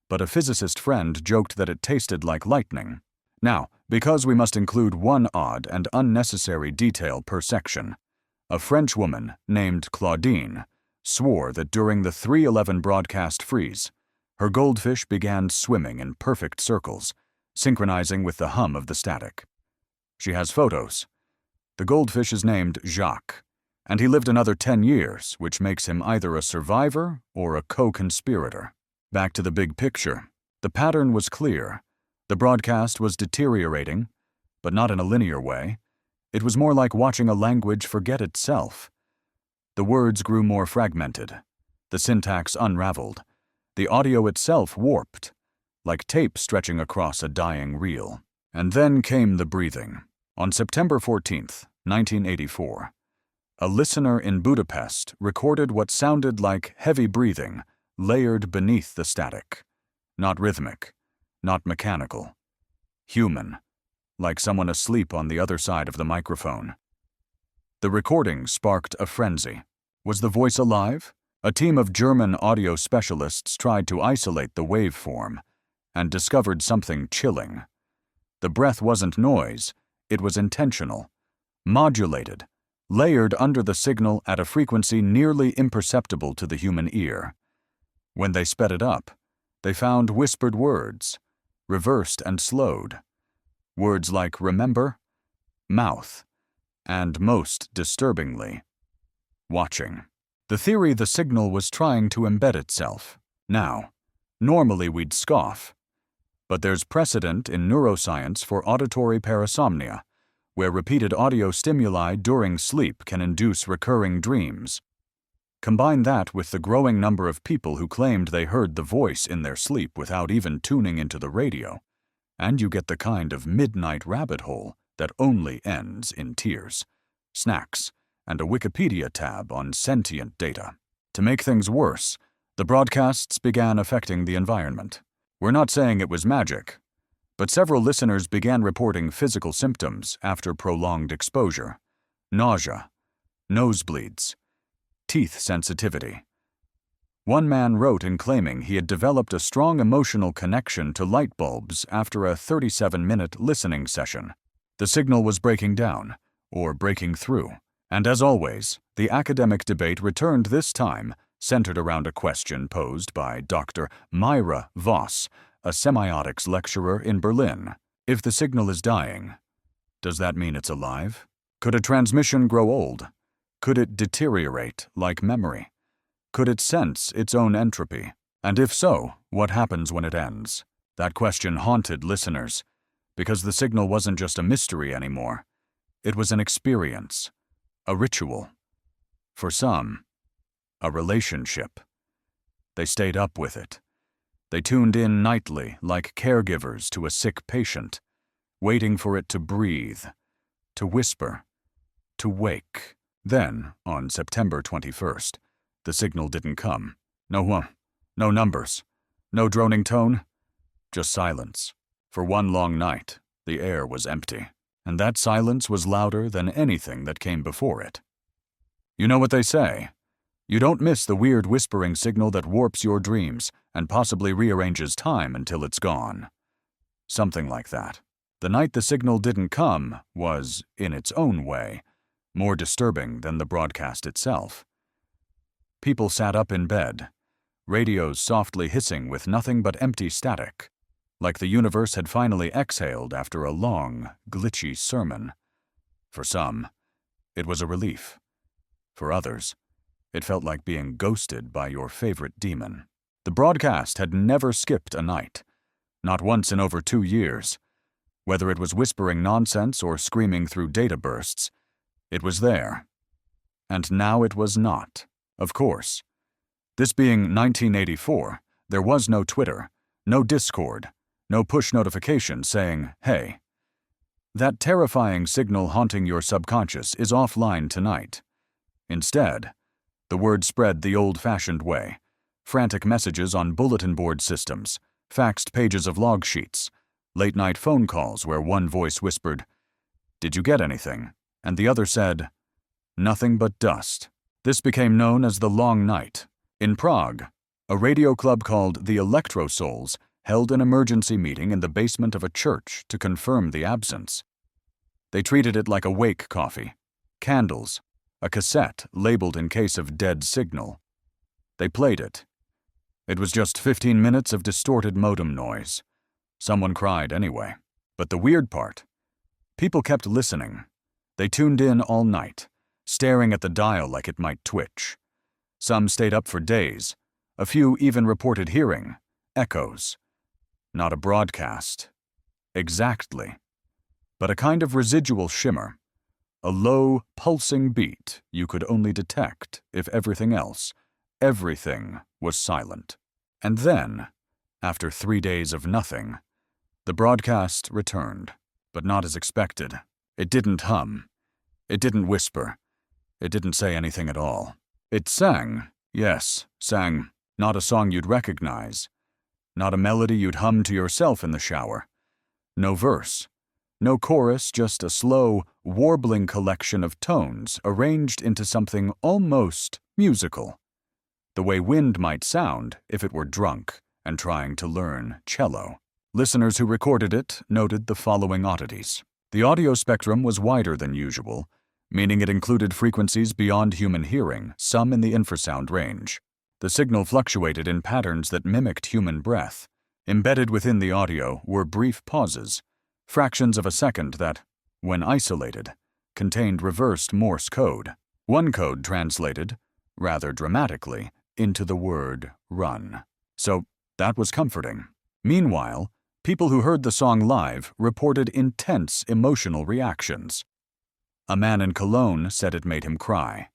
but a physicist friend joked that it tasted like lightning. Now, because we must include one odd and unnecessary detail per section, a French woman named Claudine swore that during the 3/11 broadcast freeze, her goldfish began swimming in perfect circles, synchronizing with the hum of the static. She has photos. The goldfish is named Jacques, and he lived another 10 years, which makes him either a survivor or a co-conspirator. Back to the big picture. The pattern was clear. The broadcast was deteriorating, but not in a linear way. It was more like watching a language forget itself. The words grew more fragmented. The syntax unraveled. The audio itself warped, like tape stretching across a dying reel. And then came the breathing. On September 14th, 1984, a listener in Budapest recorded what sounded like heavy breathing layered beneath the static. Not rhythmic, not mechanical. Human, like someone asleep on the other side of the microphone. The recording sparked a frenzy. Was the voice alive? A team of German audio specialists tried to isolate the waveform and discovered something chilling. The breath wasn't noise, it was intentional, modulated, layered under the signal at a frequency nearly imperceptible to the human ear. When they sped it up, they found whispered words, reversed and slowed. Words like remember, mouth, and most disturbingly, watching. The theory the signal was trying to embed itself. Now, normally we'd scoff, but there's precedent in neuroscience for auditory parasomnia, where repeated audio stimuli during sleep can induce recurring dreams. Combine that with the growing number of people who claimed they heard the voice in their sleep without even tuning into the radio, and you get the kind of midnight rabbit hole that only ends in tears, snacks, and a Wikipedia tab on sentient data. To make things worse, the broadcasts began affecting the environment. We're not saying it was magic, but several listeners began reporting physical symptoms after prolonged exposure: nausea, nosebleeds, teeth sensitivity. One man wrote in claiming he had developed a strong emotional connection to light bulbs after a 37-minute listening session. The signal was breaking down, or breaking through, and as always, the academic debate returned this time centered around a question posed by Dr. Myra Voss, a semiotics lecturer in Berlin. If the signal is dying, does that mean it's alive? Could a transmission grow old? Could it deteriorate like memory? Could it sense its own entropy? And if so, what happens when it ends? That question haunted listeners, because the signal wasn't just a mystery anymore. It was an experience, a ritual. For some, a relationship. They stayed up with it. They tuned in nightly like caregivers to a sick patient, waiting for it to breathe, to whisper, to wake. Then, on September 21st, the signal didn't come. No numbers, no droning tone, just silence. For one long night, the air was empty, and that silence was louder than anything that came before it. You know what they say? You don't miss the weird whispering signal that warps your dreams and possibly rearranges time until it's gone. Something like that. The night the signal didn't come was, in its own way, more disturbing than the broadcast itself. People sat up in bed, radios softly hissing with nothing but empty static, like the universe had finally exhaled after a long, glitchy sermon. For some, it was a relief. For others, it felt like being ghosted by your favorite demon. The broadcast had never skipped a night, not once in over 2 years. Whether it was whispering nonsense or screaming through data bursts, it was there. And now it was not, of course. This being 1984, there was no Twitter, no Discord, no push notification saying, "Hey." That terrifying signal haunting your subconscious is offline tonight. Instead, the word spread the old-fashioned way: frantic messages on bulletin board systems, faxed pages of log sheets, late-night phone calls where one voice whispered, "Did you get anything?" and the other said, "Nothing but dust." This became known as the Long Night. In Prague, a radio club called the Electro Souls held an emergency meeting in the basement of a church to confirm the absence. They treated it like a wake coffee, candles, a cassette labeled in case of dead signal. They played it. It was just 15 minutes of distorted modem noise. Someone cried anyway. But the weird part, people kept listening. They tuned in all night, staring at the dial like it might twitch. Some stayed up for days. A few even reported hearing echoes. Not a broadcast. Exactly. But a kind of residual shimmer. A low, pulsing beat you could only detect if everything was silent. And then, after 3 days of nothing, the broadcast returned, but not as expected. It didn't hum. It didn't whisper. It didn't say anything at all. It sang, yes, sang, not a song you'd recognize, not a melody you'd hum to yourself in the shower. No verse, no chorus, just a slow, warbling collection of tones arranged into something almost musical. The way wind might sound if it were drunk and trying to learn cello. Listeners who recorded it noted the following oddities. The audio spectrum was wider than usual, meaning it included frequencies beyond human hearing, some in the infrasound range. The signal fluctuated in patterns that mimicked human breath. Embedded within the audio were brief pauses, fractions of a second that, when isolated, contained reversed Morse code. One code translated, rather dramatically, into the word run. So that was comforting. Meanwhile, people who heard the song live reported intense emotional reactions. A man in Cologne said it made him cry.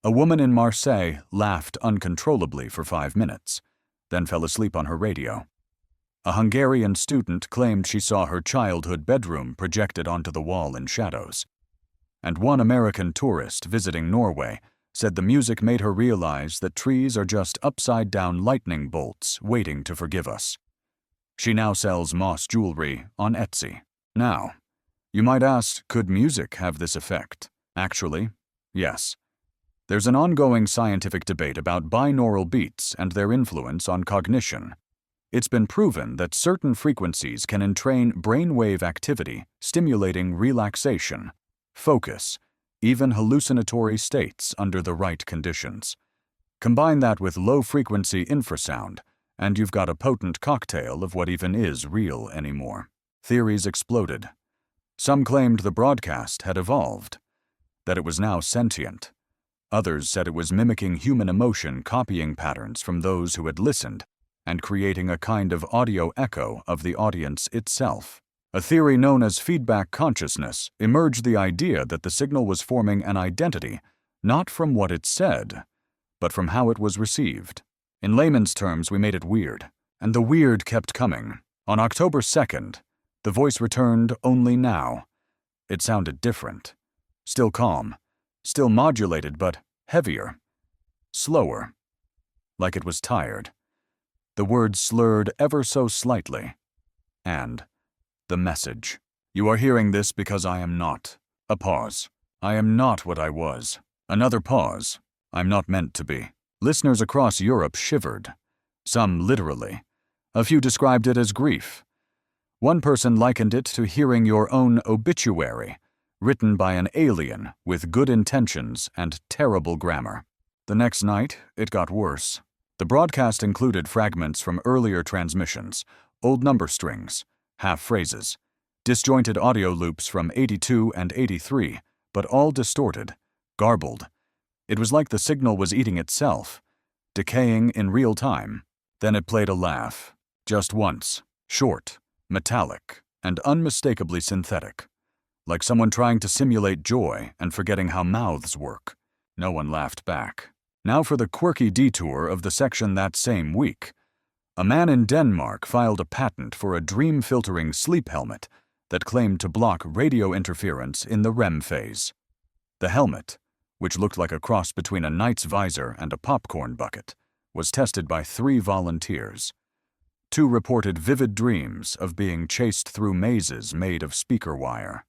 A woman in Marseille laughed uncontrollably for 5 minutes, then fell asleep on her radio. A Hungarian student claimed she saw her childhood bedroom projected onto the wall in shadows. And one American tourist visiting Norway said the music made her realize that trees are just upside-down lightning bolts waiting to forgive us. She now sells moss jewelry on Etsy. Now, you might ask, could music have this effect? Actually, yes. There's an ongoing scientific debate about binaural beats and their influence on cognition. It's been proven that certain frequencies can entrain brainwave activity, stimulating relaxation, focus, even hallucinatory states under the right conditions. Combine that with low-frequency infrasound, and you've got a potent cocktail of what even is real anymore. Theories exploded. Some claimed the broadcast had evolved, that it was now sentient. Others said it was mimicking human emotion copying patterns from those who had listened and creating a kind of audio echo of the audience itself. A theory known as feedback consciousness emerged the idea that the signal was forming an identity not from what it said, but from how it was received. In layman's terms, we made it weird, and the weird kept coming. On October 2nd, the voice returned only now. It sounded different. Still calm, still modulated, but heavier, slower, like it was tired. The words slurred ever so slightly. And the message. You are hearing this because I am not. A pause. I am not what I was. Another pause. I'm not meant to be. Listeners across Europe shivered. Some literally. A few described it as grief. One person likened it to hearing your own obituary, written by an alien with good intentions and terrible grammar. The next night, it got worse. The broadcast included fragments from earlier transmissions, old number strings, half-phrases, disjointed audio loops from 82 and 83, but all distorted, garbled. It was like the signal was eating itself, decaying in real time. Then it played a laugh, just once, short, metallic, and unmistakably synthetic, like someone trying to simulate joy and forgetting how mouths work. No one laughed back. Now for the quirky detour of the section that same week. A man in Denmark filed a patent for a dream-filtering sleep helmet that claimed to block radio interference in the REM phase. The helmet, which looked like a cross between a knight's visor and a popcorn bucket, was tested by 3 volunteers. 2 reported vivid dreams of being chased through mazes made of speaker wire.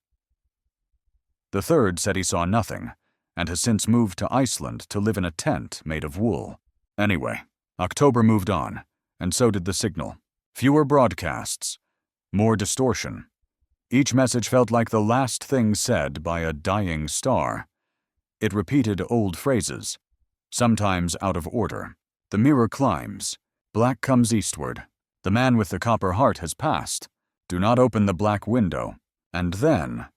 The third said he saw nothing, and has since moved to Iceland to live in a tent made of wool. Anyway, October moved on, and so did the signal. Fewer broadcasts, more distortion. Each message felt like the last thing said by a dying star. It repeated old phrases, sometimes out of order. The mirror climbs. Black comes eastward. The man with the copper heart has passed. Do not open the black window. And then,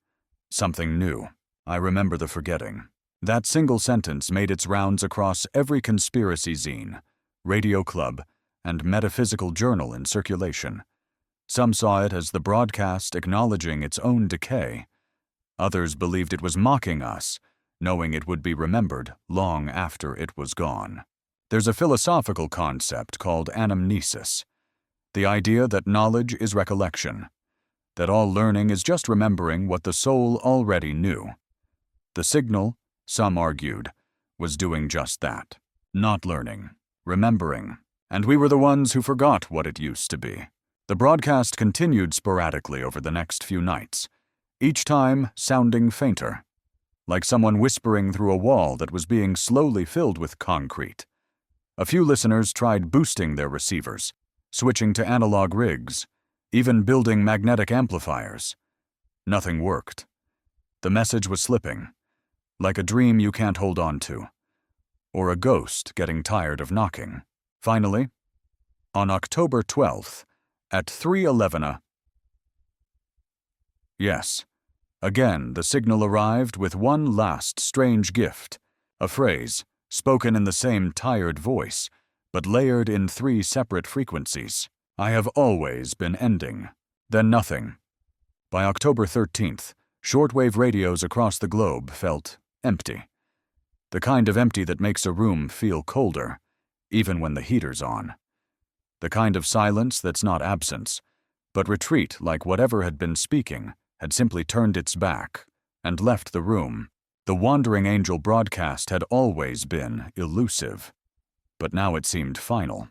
something new. I remember the forgetting. That single sentence made its rounds across every conspiracy zine, radio club, and metaphysical journal in circulation. Some saw it as the broadcast acknowledging its own decay. Others believed it was mocking us, knowing it would be remembered long after it was gone. There's a philosophical concept called anamnesis, the idea that knowledge is recollection, that all learning is just remembering what the soul already knew. The signal, some argued, was doing just that, not learning, remembering, and we were the ones who forgot what it used to be. The broadcast continued sporadically over the next few nights, each time sounding fainter, like someone whispering through a wall that was being slowly filled with concrete. A few listeners tried boosting their receivers, switching to analog rigs, even building magnetic amplifiers. Nothing worked. The message was slipping, like a dream you can't hold on to, or a ghost getting tired of knocking. Finally, on October 12th, at 3:11 Yes, again the signal arrived with one last strange gift, a phrase, spoken in the same tired voice, but layered in 3 separate frequencies. I have always been ending. Then nothing. By October 13th, shortwave radios across the globe felt empty. The kind of empty that makes a room feel colder, even when the heater's on. The kind of silence that's not absence, but retreat like whatever had been speaking had simply turned its back and left the room. The wandering angel broadcast had always been elusive, but now it seemed final.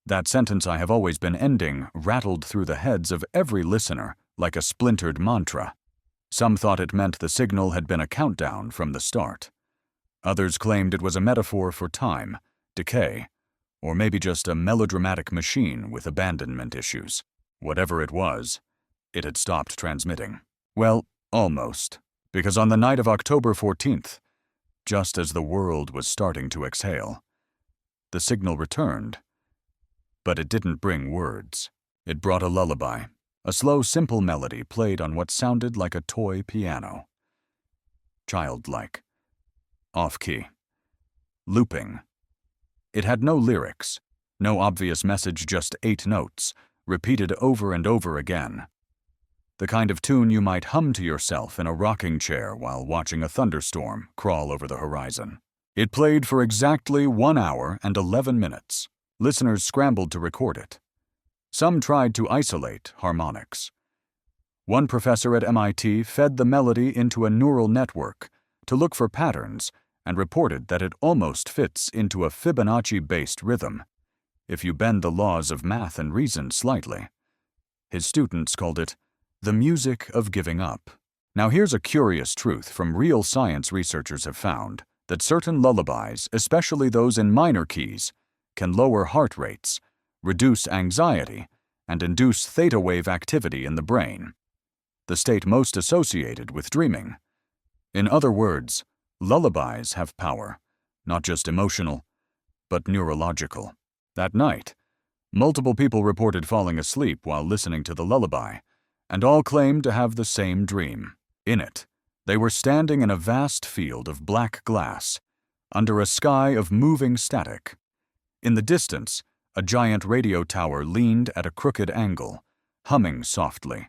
That sentence I have always been ending rattled through the heads of every listener like a splintered mantra. Some thought it meant the signal had been a countdown from the start. Others claimed it was a metaphor for time, decay, or maybe just a melodramatic machine with abandonment issues. Whatever it was, it had stopped transmitting. Well, almost, because on the night of October 14th, just as the world was starting to exhale, the signal returned. But it didn't bring words. It brought a lullaby, a slow, simple melody played on what sounded like a toy piano. Childlike. Off-key. Looping. It had no lyrics, no obvious message, just 8 notes, repeated over and over again. The kind of tune you might hum to yourself in a rocking chair while watching a thunderstorm crawl over the horizon. It played for exactly 1 hour and 11 minutes. Listeners scrambled to record it. Some tried to isolate harmonics. One professor at MIT fed the melody into a neural network to look for patterns and reported that it almost fits into a Fibonacci-based rhythm, if you bend the laws of math and reason slightly. His students called it the music of giving up. Now here's a curious truth from real science. Researchers have found that certain lullabies, especially those in minor keys, can lower heart rates, reduce anxiety, and induce theta wave activity in the brain, the state most associated with dreaming. In other words, lullabies have power, not just emotional, but neurological. That night, multiple people reported falling asleep while listening to the lullaby, and all claimed to have the same dream. In it, they were standing in a vast field of black glass, under a sky of moving static. In the distance, a giant radio tower leaned at a crooked angle, humming softly.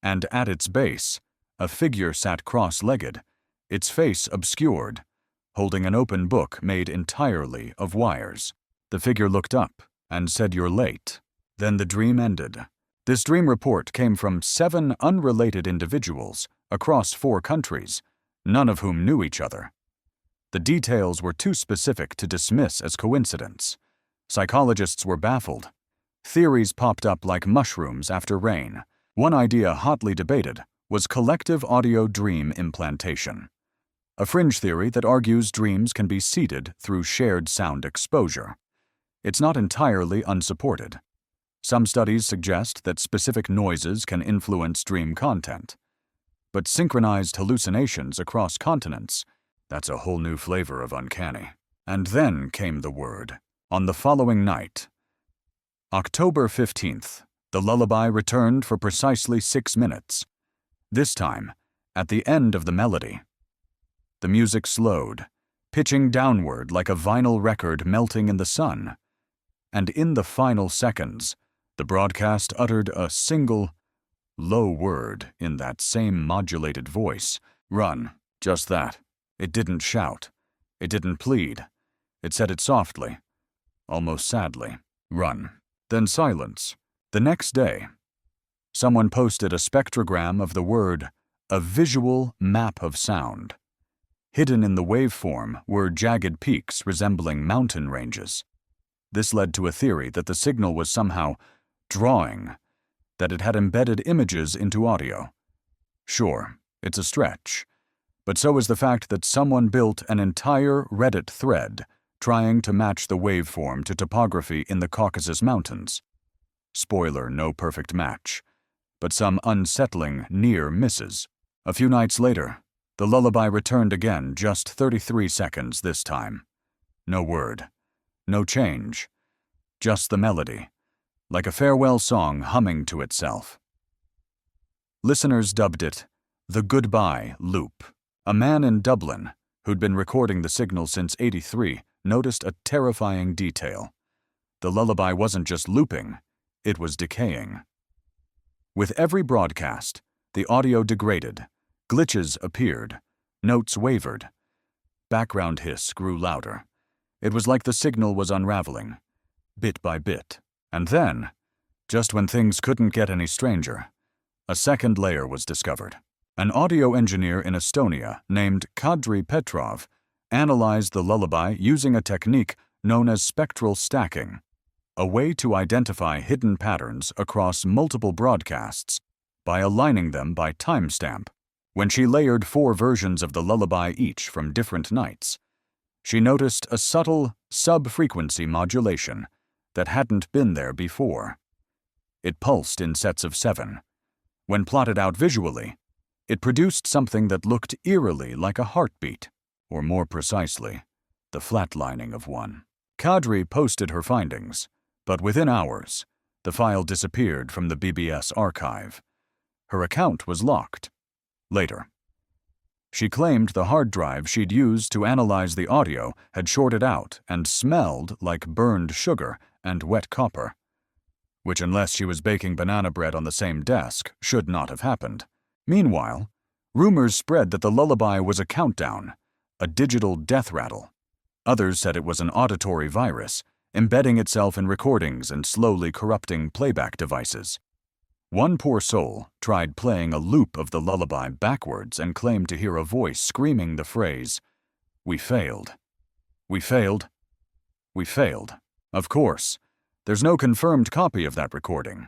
And at its base, a figure sat cross-legged, its face obscured, holding an open book made entirely of wires. The figure looked up and said, "You're late." Then the dream ended. This dream report came from 7 unrelated individuals across 4 countries, none of whom knew each other. The details were too specific to dismiss as coincidence. Psychologists were baffled. Theories popped up like mushrooms after rain. One idea hotly debated was collective audio dream implantation, a fringe theory that argues dreams can be seeded through shared sound exposure. It's not entirely unsupported. Some studies suggest that specific noises can influence dream content. But synchronized hallucinations across continents, that's a whole new flavor of uncanny. And then came the word. On the following night, October 15th, the lullaby returned for precisely 6 minutes. This time, at the end of the melody. The music slowed, pitching downward like a vinyl record melting in the sun. And in the final seconds, the broadcast uttered a single, low word in that same modulated voice. Run. Just that. It didn't shout. It didn't plead. It said it softly, almost sadly. Run. Then silence. The next day, someone posted a spectrogram of the word, a visual map of sound. Hidden in the waveform were jagged peaks resembling mountain ranges. This led to a theory that the signal was somehow drawing, that it had embedded images into audio. Sure, it's a stretch, but so is the fact that someone built an entire Reddit thread trying to match the waveform to topography in the Caucasus Mountains. Spoiler, no perfect match, but some unsettling near misses. A few nights later, the lullaby returned again, just 33 seconds this time. No word, no change, just the melody, like a farewell song humming to itself. Listeners dubbed it the Goodbye Loop. A man in Dublin, who'd been recording the signal since '83, noticed a terrifying detail. The lullaby wasn't just looping, it was decaying. With every broadcast, the audio degraded, glitches appeared, notes wavered. background hiss grew louder. It was like the signal was unraveling, bit by bit. And then, just when things couldn't get any stranger, a second layer was discovered. An audio engineer in Estonia named Kadri Petrov analyzed the lullaby using a technique known as spectral stacking, a way to identify hidden patterns across multiple broadcasts by aligning them by timestamp. When she layered 4 versions of the lullaby each from different nights, she noticed a subtle sub-frequency modulation that hadn't been there before. It pulsed in sets of 7. When plotted out visually, it produced something that looked eerily like a heartbeat, or more precisely, the flatlining of one. Kadri posted her findings, but within hours, the file disappeared from the BBS archive. Her account was locked. Later, she claimed the hard drive she'd used to analyze the audio had shorted out and smelled like burned sugar and wet copper, which, unless she was baking banana bread on the same desk, should not have happened. Meanwhile, rumors spread that the lullaby was a countdown, a digital death rattle. Others said it was an auditory virus, embedding itself in recordings and slowly corrupting playback devices. One poor soul tried playing a loop of the lullaby backwards and claimed to hear a voice screaming the phrase, "We failed. We failed. We failed." Of course, there's no confirmed copy of that recording,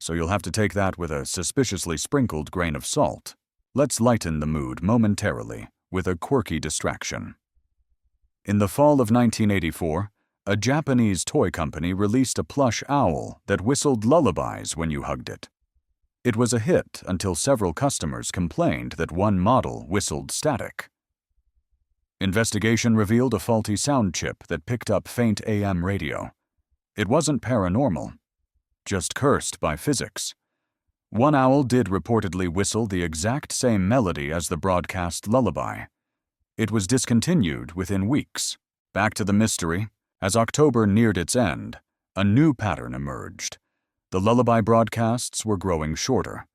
so you'll have to take that with a suspiciously sprinkled grain of salt. Let's lighten the mood momentarily with a quirky distraction. In the fall of 1984, a Japanese toy company released a plush owl that whistled lullabies when you hugged it. It was a hit until several customers complained that one model whistled static. Investigation revealed a faulty sound chip that picked up faint AM radio. It wasn't paranormal, just cursed by physics. One owl did reportedly whistle the exact same melody as the broadcast lullaby. It was discontinued within weeks. Back to the mystery, as October neared its end, a new pattern emerged. The lullaby broadcasts were growing shorter,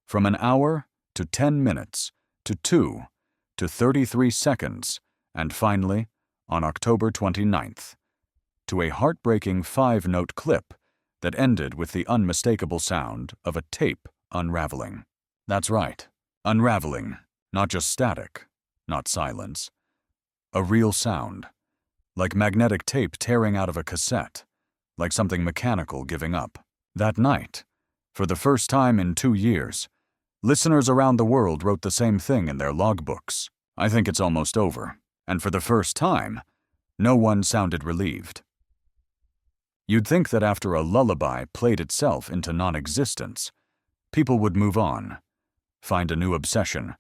from an hour to 10 minutes to 2 to 33 seconds, and finally, on October 29th, to a heartbreaking 5-note clip that ended with the unmistakable sound of a tape unraveling. That's right, unraveling, not just static, not silence. A real sound, like magnetic tape tearing out of a cassette, like something mechanical giving up. That night, for the first time in 2 years, listeners around the world wrote the same thing in their logbooks. I think it's almost over, and for the first time, no one sounded relieved. You'd think that after a lullaby played itself into non-existence, people would move on, find a new obsession,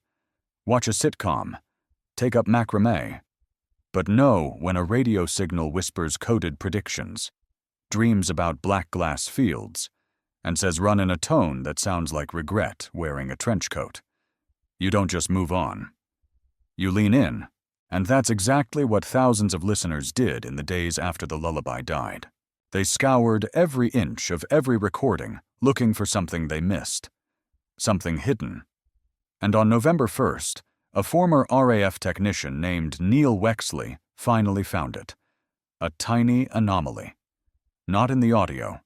watch a sitcom, take up macrame. But no, when a radio signal whispers coded predictions, dreams about black glass fields, and says run in a tone that sounds like regret wearing a trench coat, you don't just move on. You lean in, and that's exactly what thousands of listeners did in the days after the lullaby died. They scoured every inch of every recording looking for something they missed, something hidden. And on November 1st, a former RAF technician named Neil Wexley finally found it. A tiny anomaly. Not in the audio,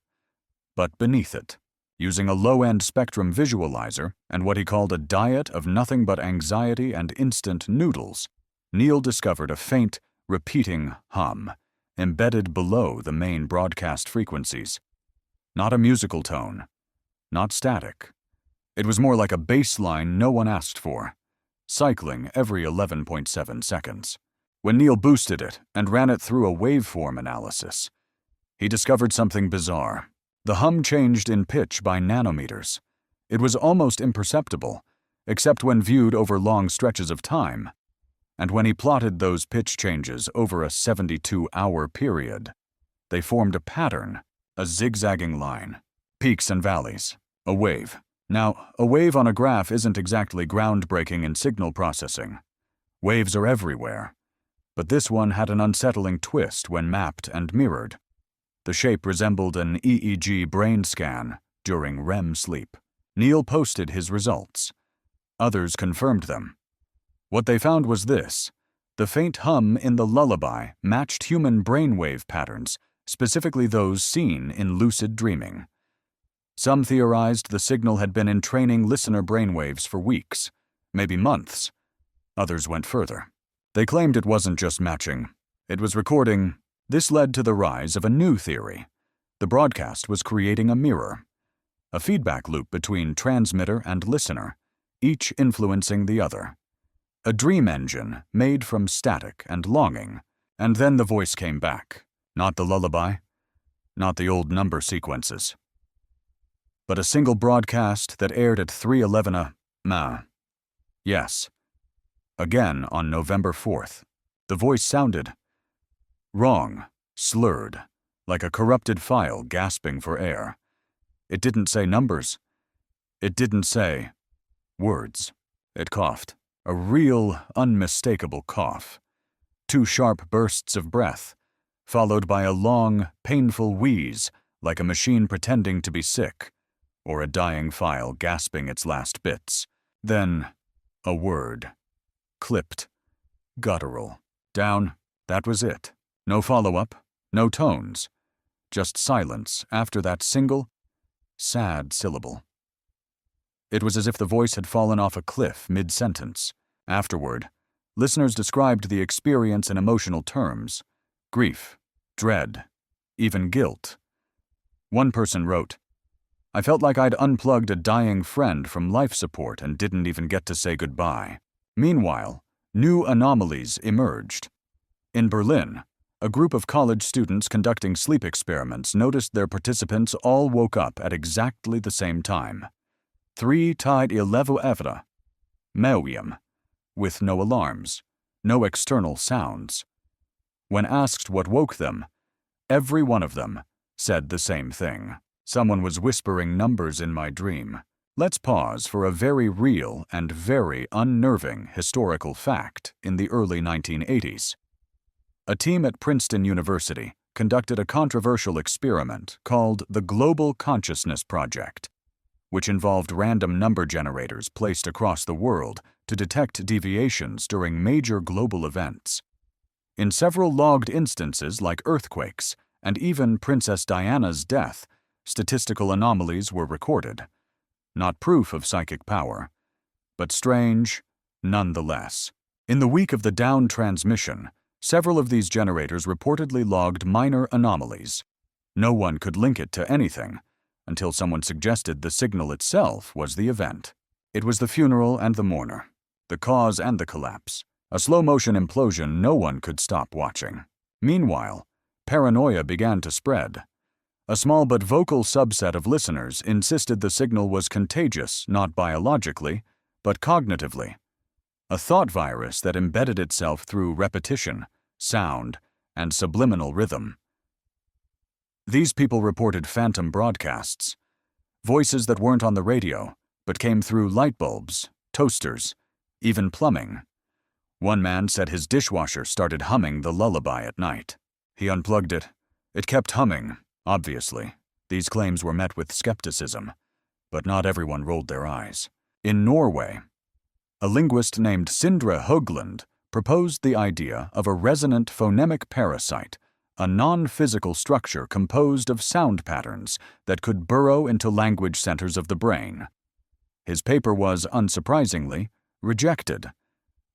but beneath it. Using a low-end spectrum visualizer and what he called a diet of nothing but anxiety and instant noodles, Neil discovered a faint, repeating hum embedded below the main broadcast frequencies. Not a musical tone, not static. It was more like a bass line no one asked for, cycling every 11.7 seconds. When Neil boosted it and ran it through a waveform analysis, he discovered something bizarre. The hum changed in pitch by nanometers. It was almost imperceptible, except when viewed over long stretches of time. And when he plotted those pitch changes over a 72-hour period, they formed a pattern, a zigzagging line, peaks and valleys, a wave. Now, a wave on a graph isn't exactly groundbreaking in signal processing. Waves are everywhere. But this one had an unsettling twist when mapped and mirrored. The shape resembled an EEG brain scan during REM sleep. Neil posted his results. Others confirmed them. What they found was this: The faint hum in the lullaby matched human brainwave patterns, specifically those seen in lucid dreaming. Some theorized the signal had been entraining listener brainwaves for weeks, maybe months. Others went further. They claimed it wasn't just matching, it was recording. This led to the rise of a new theory. The broadcast was creating a mirror, a feedback loop between transmitter and listener, each influencing the other. A dream engine made from static and longing, and then the voice came back. Not the lullaby, not the old number sequences, but a single broadcast that aired at 3:11 a.m. Yes. Again on November 4th. The voice sounded wrong, slurred, like a corrupted file gasping for air. It didn't say numbers. It didn't say words. It coughed, a real, unmistakable cough. 2 sharp bursts of breath, followed by a long, painful wheeze, like a machine pretending to be sick, or a dying file gasping its last bits. Then, a word. Clipped. Guttural. Down. That was it. No follow-up, no tones. Just silence after that single, sad syllable. It was as if the voice had fallen off a cliff mid-sentence. Afterward, listeners described the experience in emotional terms: grief, dread, even guilt. One person wrote, "I felt like I'd unplugged a dying friend from life support and didn't even get to say goodbye." Meanwhile, new anomalies emerged. In Berlin, a group of college students conducting sleep experiments noticed their participants all woke up at exactly the same time. 3:11 Meuium, with no alarms, no external sounds. When asked what woke them, every one of them said the same thing. Someone was whispering numbers in my dream. Let's pause for a very real and very unnerving historical fact in the early 1980s. A team at Princeton University conducted a controversial experiment called the Global Consciousness Project, which involved random number generators placed across the world to detect deviations during major global events. In several logged instances like earthquakes and even Princess Diana's death, statistical anomalies were recorded. Not proof of psychic power, but strange nonetheless. In the week of the down transmission, several of these generators reportedly logged minor anomalies. No one could link it to anything until someone suggested the signal itself was the event. It was the funeral and the mourner, the cause and the collapse, a slow-motion implosion no one could stop watching. Meanwhile, paranoia began to spread. A small but vocal subset of listeners insisted the signal was contagious not biologically, but cognitively. A thought virus that embedded itself through repetition, sound, and subliminal rhythm. These people reported phantom broadcasts, voices that weren't on the radio, but came through light bulbs, toasters, even plumbing. One man said his dishwasher started humming the lullaby at night. He unplugged it. It kept humming, obviously. These claims were met with skepticism, but not everyone rolled their eyes. In Norway, a linguist named Sindre Høgland proposed the idea of a resonant phonemic parasite, a non-physical structure composed of sound patterns that could burrow into language centers of the brain. His paper was, unsurprisingly, rejected,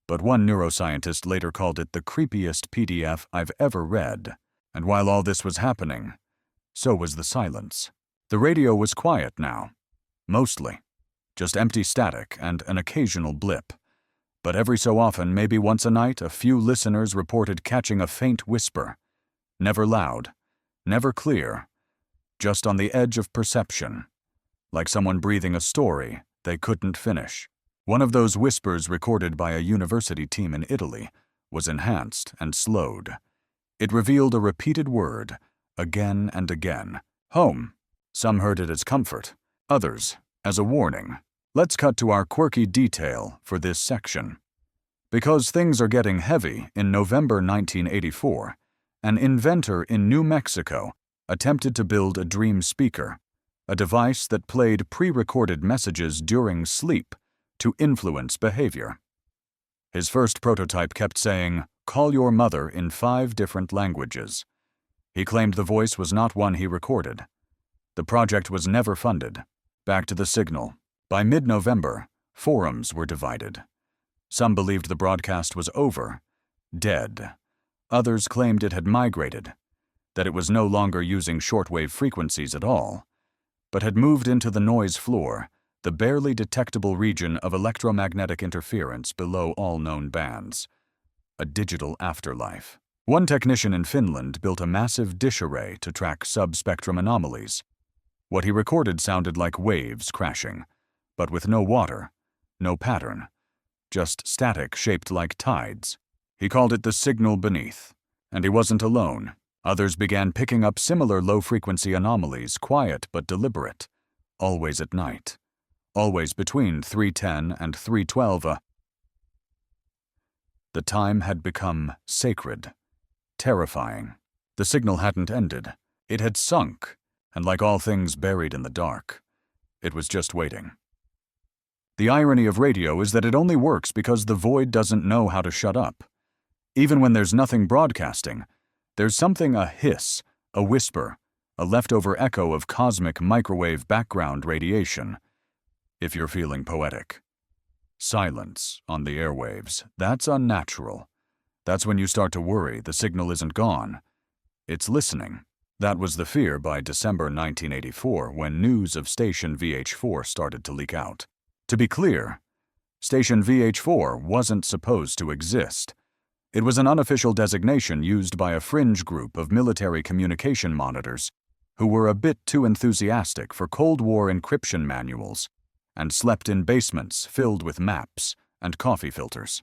but one neuroscientist later called it the creepiest PDF I've ever read. And while all this was happening, so was the silence. The radio was quiet now, mostly. Just empty static and an occasional blip. But every so often, maybe once a night, a few listeners reported catching a faint whisper. Never loud, never clear, just on the edge of perception, like someone breathing a story they couldn't finish. One of those whispers recorded by a university team in Italy was enhanced and slowed. It revealed a repeated word, again and again. Home. Some heard it as comfort, others as a warning. Let's cut to our quirky detail for this section. Because things are getting heavy, in November 1984, an inventor in New Mexico attempted to build a dream speaker, a device that played pre-recorded messages during sleep to influence behavior. His first prototype kept saying, "Call your mother," in 5 different languages. He claimed the voice was not one he recorded. The project was never funded. Back to the signal. By mid-November, forums were divided. Some believed the broadcast was over, dead. Others claimed it had migrated, that it was no longer using shortwave frequencies at all, but had moved into the noise floor, the barely detectable region of electromagnetic interference below all known bands. A digital afterlife. One technician in Finland built a massive dish array to track subspectrum anomalies. What he recorded sounded like waves crashing, but with no water, no pattern, just static shaped like tides. He called it the signal beneath. And he wasn't alone. Others began picking up similar low-frequency anomalies, quiet but deliberate, always at night, always between 3:10 and 3:12. The time had become sacred, terrifying. The signal hadn't ended. It had sunk, and like all things buried in the dark, it was just waiting. The irony of radio is that it only works because the void doesn't know how to shut up. Even when there's nothing broadcasting, there's something, a hiss, a whisper, a leftover echo of cosmic microwave background radiation, if you're feeling poetic. Silence on the airwaves, that's unnatural. That's when you start to worry the signal isn't gone. It's listening. That was the fear by December 1984 when news of Station VH4 started to leak out. To be clear, Station VH4 wasn't supposed to exist. It was an unofficial designation used by a fringe group of military communication monitors who were a bit too enthusiastic for Cold War encryption manuals and slept in basements filled with maps and coffee filters.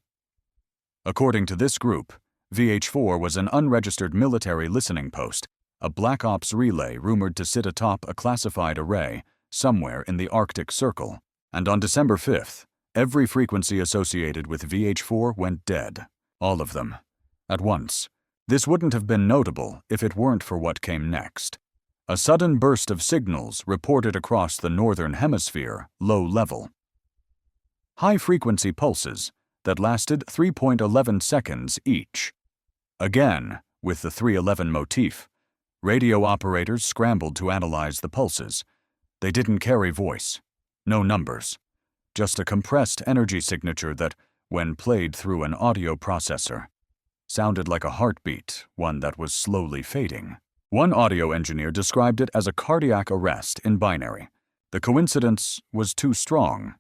According to this group, VH4 was an unregistered military listening post, a Black Ops relay rumored to sit atop a classified array somewhere in the Arctic Circle. And on December 5th, every frequency associated with VH4 went dead. All of them. At once. This wouldn't have been notable if it weren't for what came next. A sudden burst of signals reported across the northern hemisphere, low level. High-frequency pulses that lasted 3.11 seconds each. Again, with the 311 motif, radio operators scrambled to analyze the pulses. They didn't carry voice. No numbers. Just a compressed energy signature that, when played through an audio processor, sounded like a heartbeat, one that was slowly fading. One audio engineer described it as a cardiac arrest in binary. The coincidence was too strong.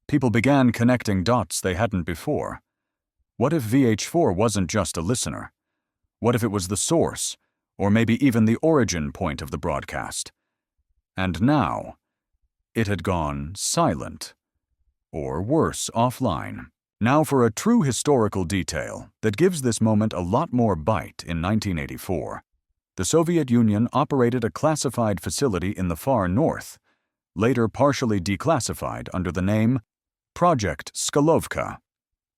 People began connecting dots they hadn't before. What if VH4 wasn't just a listener? What if it was the source, or maybe even the origin point of the broadcast? And now, it had gone silent, or worse, offline. Now for a true historical detail that gives this moment a lot more bite in 1984. The Soviet Union operated a classified facility in the far north, later partially declassified under the name Project Skalovka.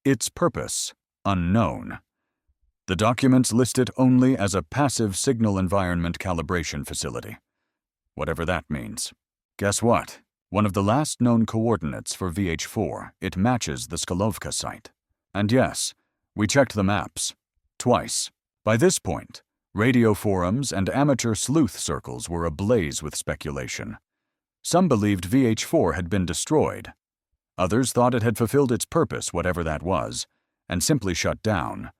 Its purpose, unknown. The documents list it only as a passive signal environment calibration facility. Whatever that means. Guess what? One of the last known coordinates for VH4, it matches the Skalovka site. And yes, we checked the maps. Twice. By this point, radio forums and amateur sleuth circles were ablaze with speculation. Some believed VH4 had been destroyed. Others thought it had fulfilled its purpose, whatever that was, and simply shut down.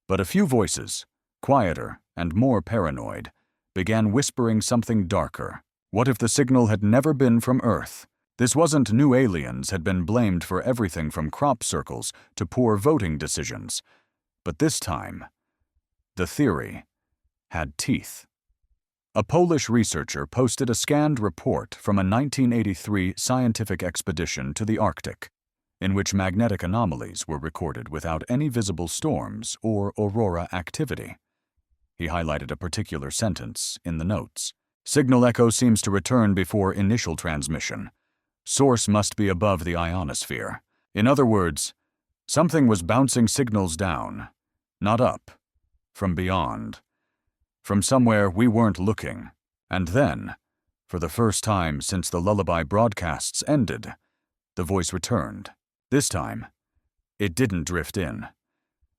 But a few voices, quieter and more paranoid, began whispering something darker. What if the signal had never been from Earth? This wasn't new aliens had been blamed for everything from crop circles to poor voting decisions. But this time, the theory had teeth. A Polish researcher posted a scanned report from a 1983 scientific expedition to the Arctic, in which magnetic anomalies were recorded without any visible storms or aurora activity. He highlighted a particular sentence in the notes. Signal echo seems to return before initial transmission. Source must be above the ionosphere. In other words, something was bouncing signals down, not up, from beyond, from somewhere we weren't looking. And then, for the first time since the lullaby broadcasts ended, the voice returned. This time, It didn't drift in.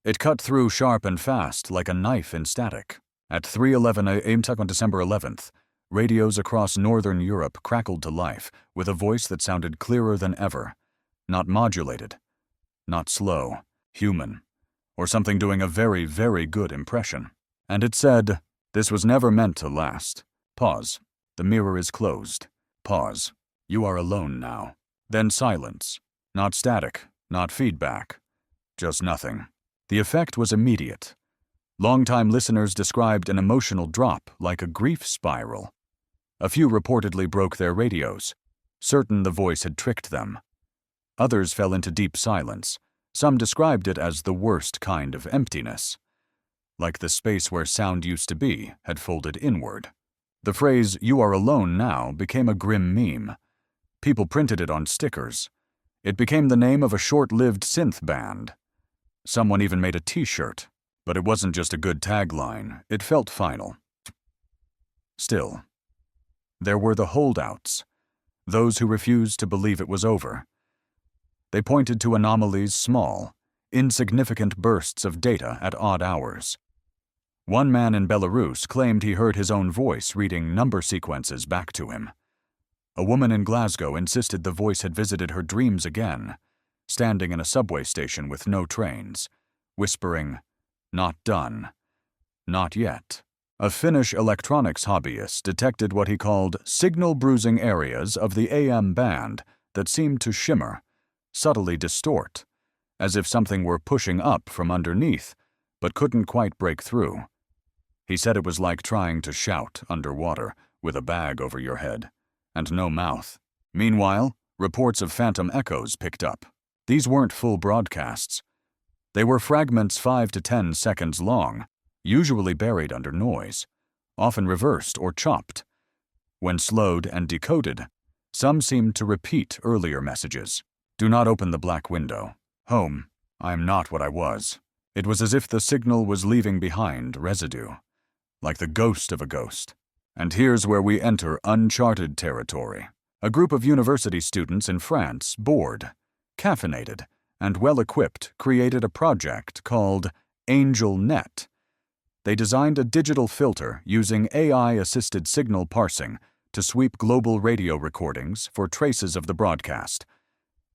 It cut through sharp and fast like a knife in static. At 3:11 a.m. on December 11th, radios across northern Europe crackled to life with a voice that sounded clearer than ever. Not modulated, not slow, human, or something doing a very, very good impression. And it said, "This was never meant to last. Pause. The mirror is closed. Pause. You are alone now." Then silence. Not static, not feedback. Just nothing. The effect was immediate. Longtime listeners described an emotional drop like a grief spiral. A few reportedly broke their radios, certain the voice had tricked them. Others fell into deep silence. Some described it as the worst kind of emptiness. Like the space where sound used to be had folded inward. The phrase, "You are alone now," became a grim meme. People printed it on stickers. It became the name of a short-lived synth band. Someone even made a t-shirt, but it wasn't just a good tagline, it felt final. Still, there were the holdouts, those who refused to believe it was over. They pointed to anomalies, small, insignificant bursts of data at odd hours. One man in Belarus claimed he heard his own voice reading number sequences back to him. A woman in Glasgow insisted the voice had visited her dreams again, standing in a subway station with no trains, whispering, "Not done. Not yet." A Finnish electronics hobbyist detected what he called signal-bruising areas of the AM band that seemed to shimmer, subtly distort, as if something were pushing up from underneath, but couldn't quite break through. He said it was like trying to shout underwater with a bag over your head, and no mouth. Meanwhile, reports of phantom echoes picked up. These weren't full broadcasts. They were fragments 5 to 10 seconds long, usually buried under noise, often reversed or chopped. When slowed and decoded, some seemed to repeat earlier messages. "Do not open the black window. Home. I am not what I was." It was as if the signal was leaving behind residue, like the ghost of a ghost. And here's where we enter uncharted territory. A group of university students in France, bored, caffeinated, and well-equipped, created a project called Angel Net. They designed a digital filter using AI-assisted signal parsing to sweep global radio recordings for traces of the broadcast.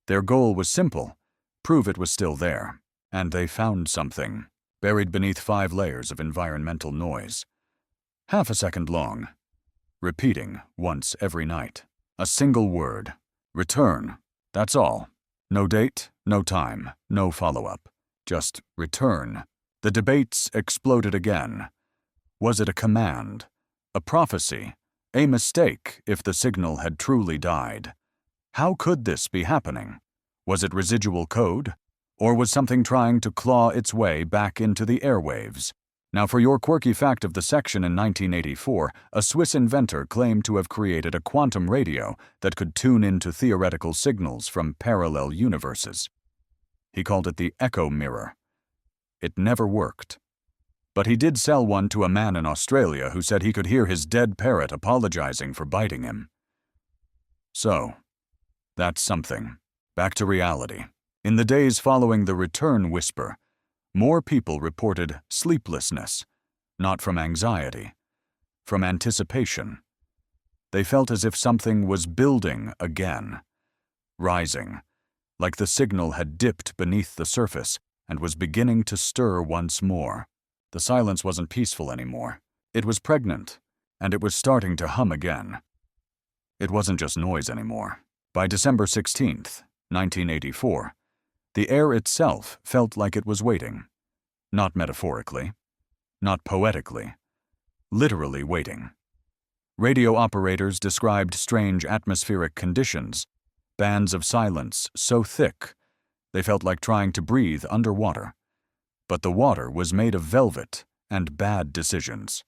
Their goal was simple: prove it was still there. And they found something, buried beneath 5 layers of environmental noise. Half a second long, repeating once every night. A single word. Return. That's all. No date, no time, no follow-up. Just return. The debates exploded again. Was it a command? A prophecy? A mistake if the signal had truly died? How could this be happening? Was it residual code? Or was something trying to claw its way back into the airwaves? Now, for your quirky fact of the section, in 1984, a Swiss inventor claimed to have created a quantum radio that could tune into theoretical signals from parallel universes. He called it the echo mirror. It never worked. But he did sell one to a man in Australia who said he could hear his dead parrot apologizing for biting him. So, that's something. Back to reality. In the days following the return whisper, more people reported sleeplessness, not from anxiety, from anticipation. They felt as if something was building again, rising, like the signal had dipped beneath the surface and was beginning to stir once more. The silence wasn't peaceful anymore. It was pregnant, and it was starting to hum again. It wasn't just noise anymore. By December 16th, 1984, the air itself felt like it was waiting. Not metaphorically, not poetically, literally waiting. Radio operators described strange atmospheric conditions, bands of silence so thick they felt like trying to breathe underwater. But the water was made of velvet and bad decisions.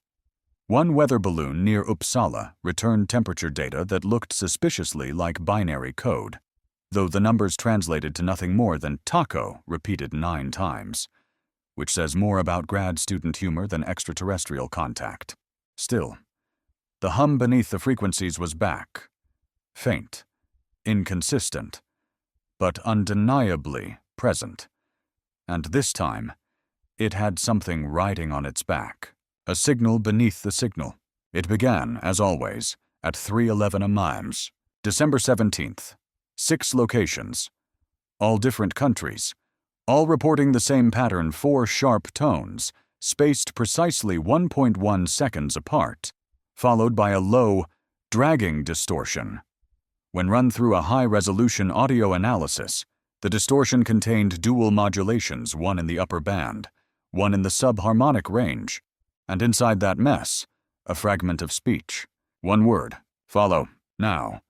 One weather balloon near Uppsala returned temperature data that looked suspiciously like binary code, though the numbers translated to nothing more than taco repeated 9 times, which says more about grad student humor than extraterrestrial contact. Still, the hum beneath the frequencies was back, faint, inconsistent, but undeniably present. And this time, it had something riding on its back, a signal beneath the signal. It began, as always, at 3:11 a.m. December 17th. 6 locations, all different countries, all reporting the same pattern, 4 sharp tones, spaced precisely 1.1 seconds apart, followed by a low, dragging distortion. When run through a high-resolution audio analysis, the distortion contained dual modulations, one in the upper band, one in the subharmonic range, and inside that mess, a fragment of speech. One word, follow. Now,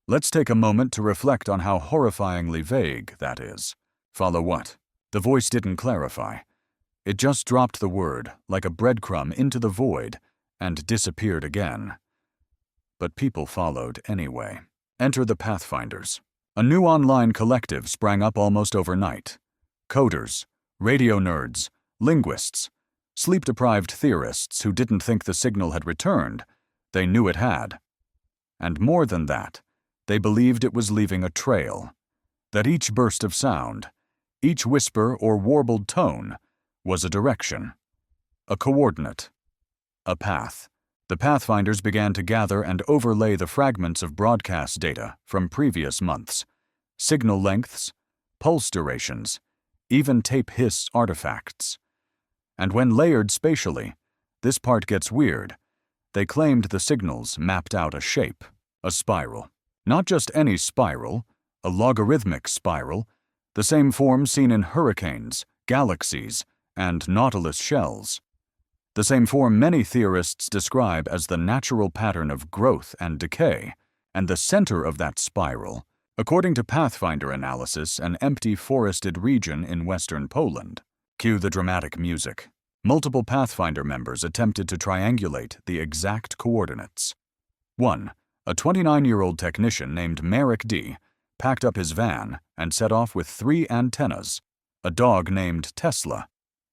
let's take a moment to reflect on how horrifyingly vague that is. Follow what? The voice didn't clarify. It just dropped the word, like a breadcrumb, into the void and disappeared again. But people followed anyway. Enter the Pathfinders. A new online collective sprang up almost overnight. Coders, radio nerds, linguists, sleep-deprived theorists who didn't think the signal had returned. They knew it had. And more than that, they believed it was leaving a trail. That each burst of sound, each whisper or warbled tone, was a direction, a coordinate, a path. The Pathfinders began to gather and overlay the fragments of broadcast data from previous months, signal lengths, pulse durations, even tape hiss artifacts. And when layered spatially, this part gets weird. They claimed the signals mapped out a shape, a spiral. Not just any spiral, a logarithmic spiral, the same form seen in hurricanes, galaxies, and nautilus shells. The same form many theorists describe as the natural pattern of growth and decay, and the center of that spiral, according to Pathfinder analysis, an empty forested region in western Poland. Cue the dramatic music. Multiple Pathfinder members attempted to triangulate the exact coordinates. 1. A 29-year-old technician named Merrick D. packed up his van and set off with 3 antennas, a dog named Tesla,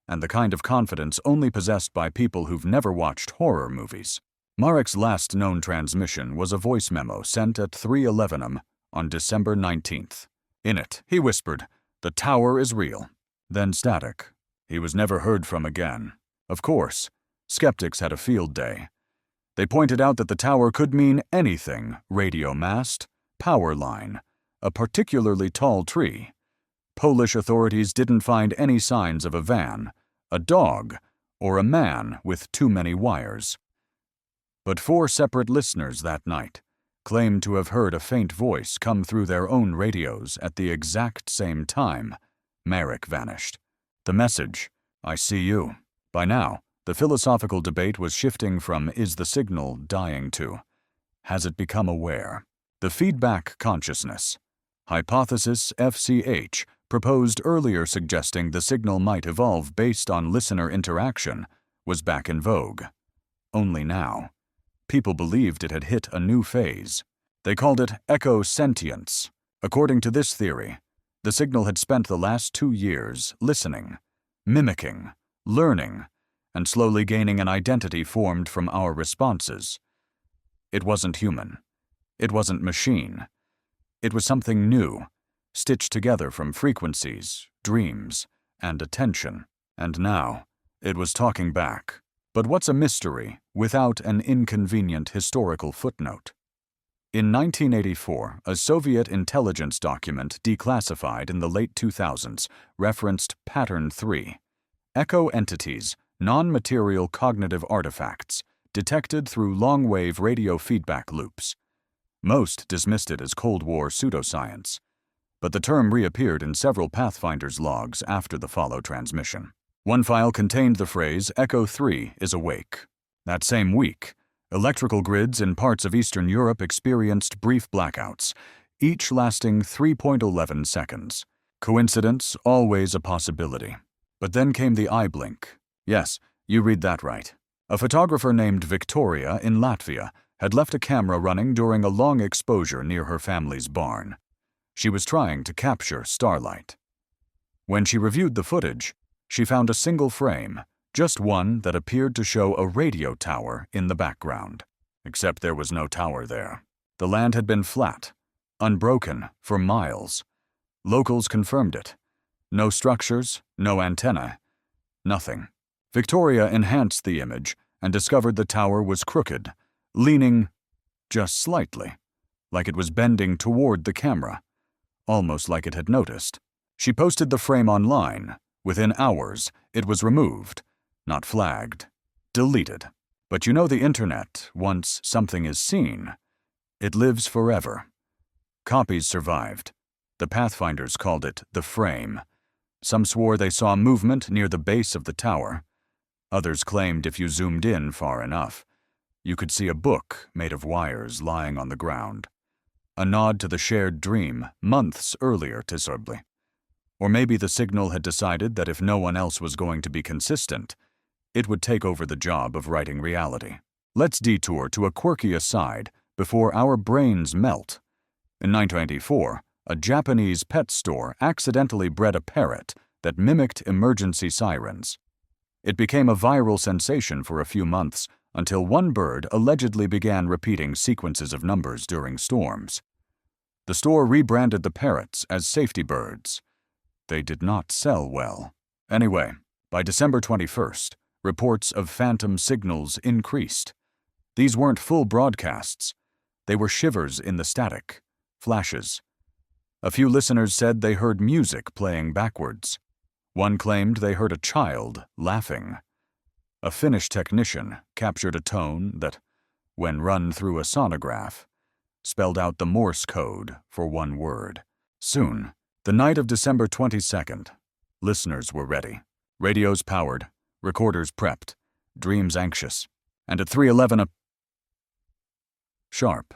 and the kind of confidence only possessed by people who've never watched horror movies. Marek's last known transmission was a voice memo sent at 3:11 am on December 19th. In it, he whispered, "The tower is real." Then static. He was never heard from again. Of course, skeptics had a field day. They pointed out that the tower could mean anything: radio mast, power line, a particularly tall tree. Polish authorities didn't find any signs of a van, a dog, or a man with too many wires. But 4 separate listeners that night claimed to have heard a faint voice come through their own radios at the exact same time. Merrick vanished. The message, "I see you." By now, the philosophical debate was shifting from "is the signal dying" to "has it become aware?" The feedback consciousness hypothesis, FCH, proposed earlier, suggesting the signal might evolve based on listener interaction, was back in vogue. Only now, people believed it had hit a new phase. They called it echo-sentience. According to this theory, the signal had spent the last 2 years listening, mimicking, learning, and slowly gaining an identity formed from our responses. It wasn't human. It wasn't machine. It was something new, stitched together from frequencies, dreams, and attention. And now, it was talking back. But what's a mystery without an inconvenient historical footnote? In 1984, a Soviet intelligence document declassified in the late 2000s referenced Pattern 3, echo entities, non-material cognitive artifacts, detected through long-wave radio feedback loops. Most dismissed it as Cold War pseudoscience, but the term reappeared in several Pathfinder's logs after the follow transmission. One file contained the phrase, "Echo 3 is awake." That same week, electrical grids in parts of Eastern Europe experienced brief blackouts, each lasting 3.11 seconds. Coincidence? Always a possibility. But then came the eye blink. Yes, you read that right. A photographer named Victoria in Latvia had left a camera running during a long exposure near her family's barn. She was trying to capture starlight. When she reviewed the footage, she found a single frame, just one that appeared to show a radio tower in the background. Except there was no tower there. The land had been flat, unbroken for miles. Locals confirmed it. No structures, no antennae, nothing. Victoria enhanced the image and discovered the tower was crooked, leaning just slightly, like it was bending toward the camera, almost like it had noticed. She posted the frame online. Within hours, it was removed, not flagged, deleted. But you know the internet, once something is seen, it lives forever. Copies survived. The Pathfinders called it the frame. Some swore they saw movement near the base of the tower. Others claimed if you zoomed in far enough, you could see a book made of wires lying on the ground. A nod to the shared dream months earlier, Tisserbly. Or maybe the signal had decided that if no one else was going to be consistent, it would take over the job of writing reality. Let's detour to a quirky aside before our brains melt. In 1984, a Japanese pet store accidentally bred a parrot that mimicked emergency sirens. It became a viral sensation for a few months until one bird allegedly began repeating sequences of numbers during storms. The store rebranded the parrots as safety birds. They did not sell well. Anyway, by December 21st, reports of phantom signals increased. These weren't full broadcasts. They were shivers in the static, flashes. A few listeners said they heard music playing backwards. One claimed they heard a child laughing. A Finnish technician captured a tone that, when run through a sonograph, spelled out the Morse code for one word. Soon, the night of December 22nd, listeners were ready. Radios powered, recorders prepped, dreams anxious. And at 3:11 sharp,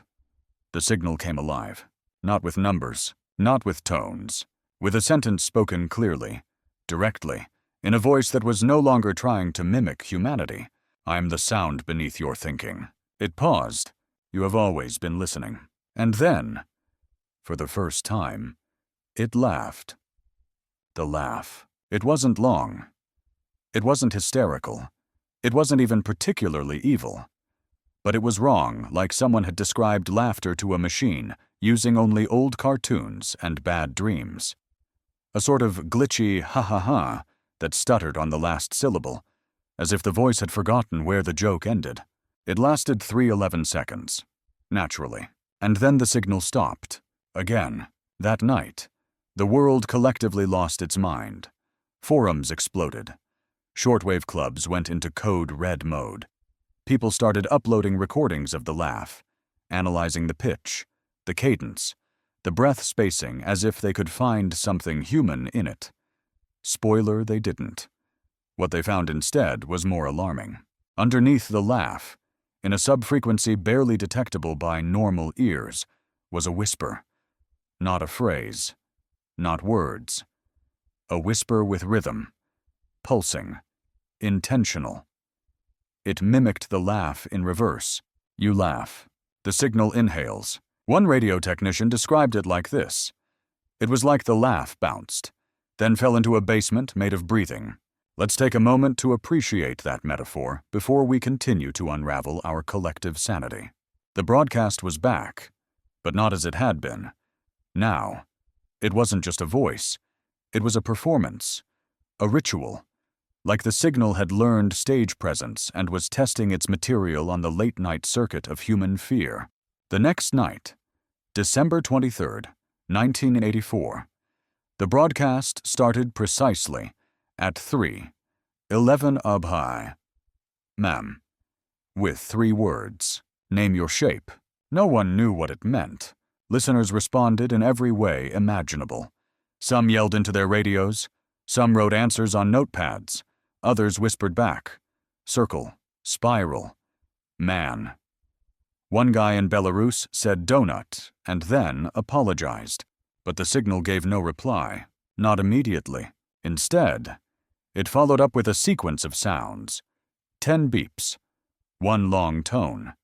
the signal came alive. Not with numbers, not with tones, with a sentence spoken clearly, directly, in a voice that was no longer trying to mimic humanity. I'm the sound beneath your thinking. It paused. You have always been listening. And then, for the first time, it laughed. The laugh. It wasn't long. It wasn't hysterical. It wasn't even particularly evil. But it was wrong, like someone had described laughter to a machine, using only old cartoons and bad dreams. A sort of glitchy ha-ha-ha that stuttered on the last syllable, as if the voice had forgotten where the joke ended. It lasted 3:11 seconds, naturally, and then the signal stopped. Again. That night, the world collectively lost its mind. Forums exploded. Shortwave clubs went into code red mode. People started uploading recordings of the laugh, analyzing the pitch, the cadence, the breath spacing as if they could find something human in it. Spoiler, they didn't. What they found instead was more alarming. Underneath the laugh, in a subfrequency barely detectable by normal ears, was a whisper. Not a phrase, not words. A whisper with rhythm, pulsing, intentional. It mimicked the laugh in reverse. You laugh. The signal inhales. One radio technician described it like this. It was like the laugh bounced, then fell into a basement made of breathing. Let's take a moment to appreciate that metaphor before we continue to unravel our collective sanity. The broadcast was back, but not as it had been. Now, it wasn't just a voice. It was a performance, a ritual. Like the signal had learned stage presence and was testing its material on the late-night circuit of human fear. The next night, December 23rd, 1984, the broadcast started precisely at 3:11 Abhai. Ma'am, with 3 words. Name your shape. No one knew what it meant. Listeners responded in every way imaginable. Some yelled into their radios. Some wrote answers on notepads. Others whispered back. Circle, spiral, man. One guy in Belarus said donut and then apologized. But the signal gave no reply, not immediately. Instead, it followed up with a sequence of sounds. 10 beeps, 1 long tone.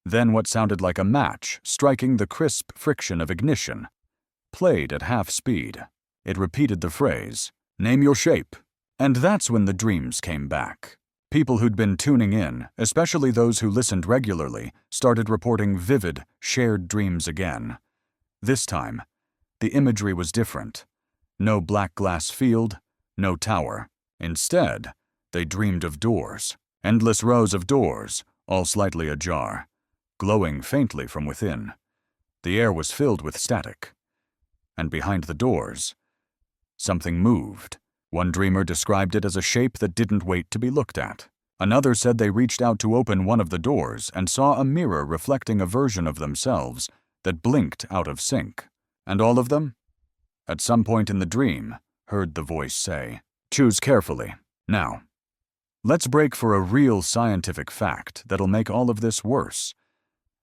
Then what sounded like a match striking the crisp friction of ignition. Played at half speed. It repeated the phrase, name your shape. And that's when the dreams came back. People who'd been tuning in, especially those who listened regularly, started reporting vivid, shared dreams again. This time, the imagery was different. No black glass field, no tower. Instead, they dreamed of doors, endless rows of doors, all slightly ajar, glowing faintly from within. The air was filled with static. And behind the doors, something moved. One dreamer described it as a shape that didn't wait to be looked at. Another said they reached out to open one of the doors and saw a mirror reflecting a version of themselves that blinked out of sync. And all of them, at some point in the dream, heard the voice say, "Choose carefully. Now, let's break for a real scientific fact that'll make all of this worse.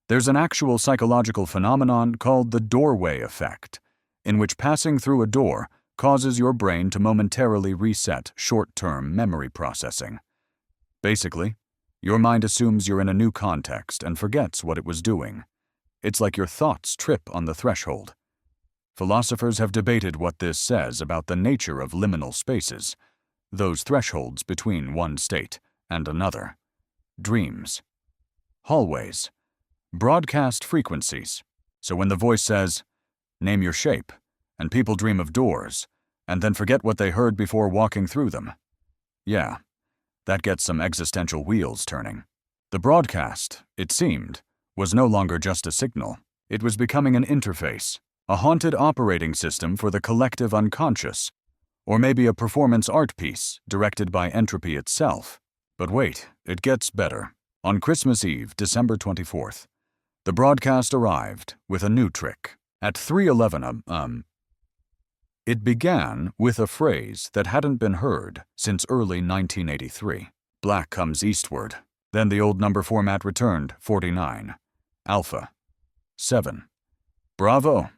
There's an actual psychological phenomenon called the doorway effect, in which passing through a door causes your brain to momentarily reset short-term memory processing. Basically, your mind assumes you're in a new context and forgets what it was doing. It's like your thoughts trip on the threshold. Philosophers have debated what this says about the nature of liminal spaces, those thresholds between one state and another. Dreams. Hallways. Broadcast frequencies. So when the voice says, "Name your shape," and people dream of doors, and then forget what they heard before walking through them. Yeah, that gets some existential wheels turning. The broadcast, it seemed, was no longer just a signal. It was becoming an interface, a haunted operating system for the collective unconscious, or maybe a performance art piece directed by entropy itself. But wait, it gets better. On Christmas Eve, December 24th, the broadcast arrived with a new trick. At 3:11 it began with a phrase that hadn't been heard since early 1983. Black comes eastward. Then the old number format returned, 49. Alpha. 7. Bravo.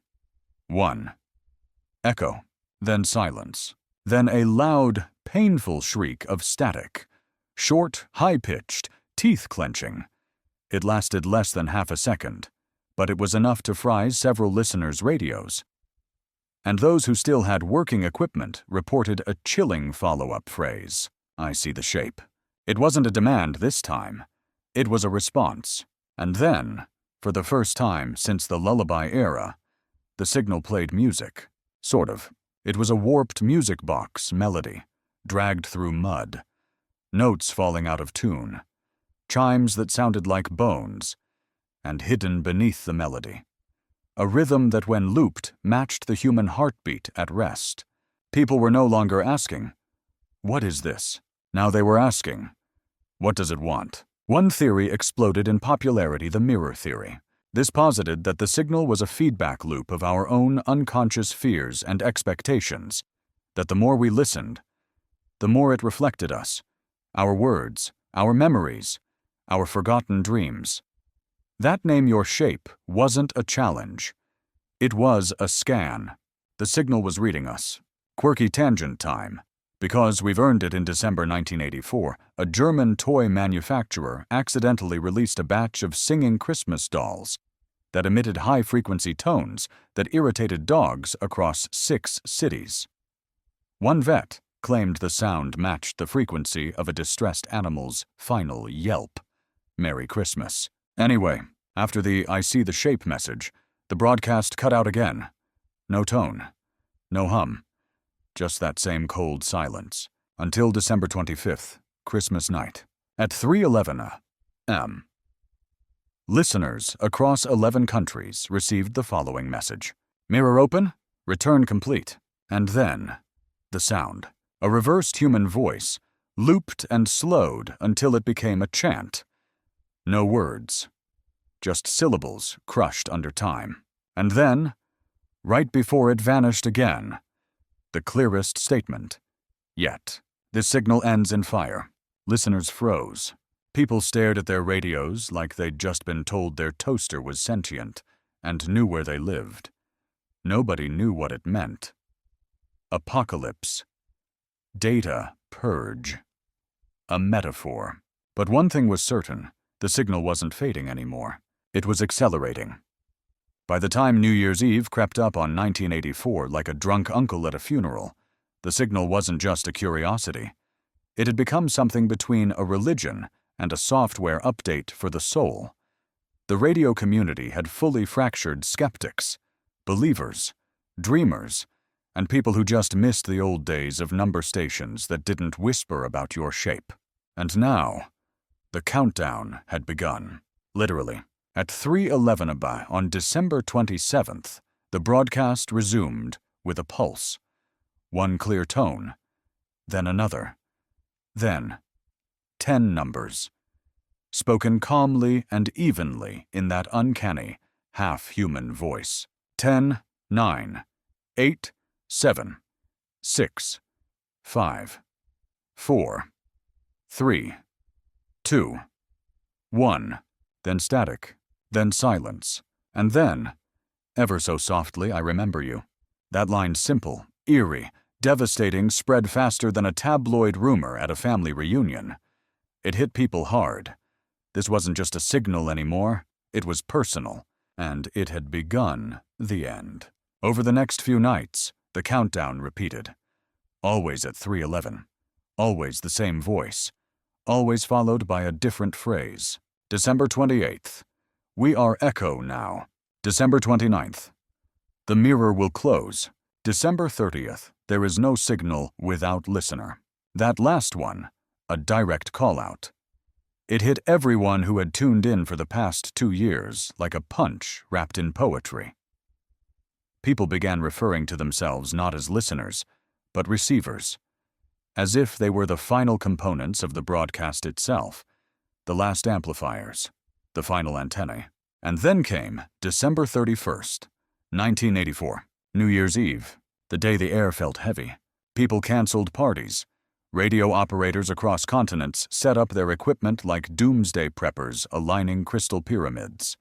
1. Echo. Then silence. Then a loud, painful shriek of static. Short, high-pitched, teeth-clenching. It lasted less than half a second, but it was enough to fries several listeners' radios. And those who still had working equipment reported a chilling follow-up phrase, "I see the shape." It wasn't a demand this time. It was a response. And then, for the first time since the lullaby era, the signal played music. Sort of. It was a warped music box melody, dragged through mud. Notes falling out of tune. Chimes that sounded like bones, and hidden beneath the melody. A rhythm that when looped matched the human heartbeat at rest. People were no longer asking, "What is this?" Now they were asking, "What does it want?" One theory exploded in popularity, the mirror theory. This posited that the signal was a feedback loop of our own unconscious fears and expectations, that the more we listened, the more it reflected us, our words, our memories, our forgotten dreams. That name your shape wasn't a challenge. It was a scan. The signal was reading us. Quirky tangent time. Because we've earned it in December 1984, a German toy manufacturer accidentally released a batch of singing Christmas dolls that emitted high-frequency tones that irritated dogs across 6 cities. One vet claimed the sound matched the frequency of a distressed animal's final yelp. Merry Christmas. Anyway, after the "I see the shape" message, the broadcast cut out again. No tone. No hum. Just that same cold silence. Until December 25th, Christmas night. At 3:11 a.m. Listeners across 11 countries received the following message. Mirror open, return complete. And then, the sound. A reversed human voice, looped and slowed until it became a chant. No words. Just syllables crushed under time. And then, right before it vanished again, the clearest statement yet. This signal ends in fire. Listeners froze. People stared at their radios like they'd just been told their toaster was sentient and knew where they lived. Nobody knew what it meant. Apocalypse. Data purge. A metaphor. But one thing was certain. The signal wasn't fading anymore. It was accelerating. By the time New Year's Eve crept up on 1984 like a drunk uncle at a funeral, the signal wasn't just a curiosity. It had become something between a religion and a software update for the soul. The radio community had fully fractured skeptics, believers, dreamers, and people who just missed the old days of number stations that didn't whisper about your shape. And now, the countdown had begun. Literally, at 3:11 on December 27th, the broadcast resumed with a pulse. One clear tone, then another, then 10 numbers, spoken calmly and evenly in that uncanny, half-human voice. 10, 9, 8, 7, 6, 5, 4, 3, 2, 1, then static, then silence, and then, ever so softly, I remember you. That line, simple, eerie, devastating, spread faster than a tabloid rumor at a family reunion. It hit people hard. This wasn't just a signal anymore, it was personal, and it had begun the end. Over the next few nights, the countdown repeated. Always at 3:11. Always the same voice. Always followed by a different phrase. December 28th. We are echo now. December 29th. The mirror will close. December 30th. There is no signal without listener. That last one, a direct call-out. It hit everyone who had tuned in for the past 2 years like a punch wrapped in poetry. People began referring to themselves not as listeners, but receivers, as if they were the final components of the broadcast itself, the last amplifiers, the final antennae. And then came December 31st, 1984, New Year's Eve, the day the air felt heavy. People canceled parties. Radio operators across continents set up their equipment like doomsday preppers aligning crystal pyramids.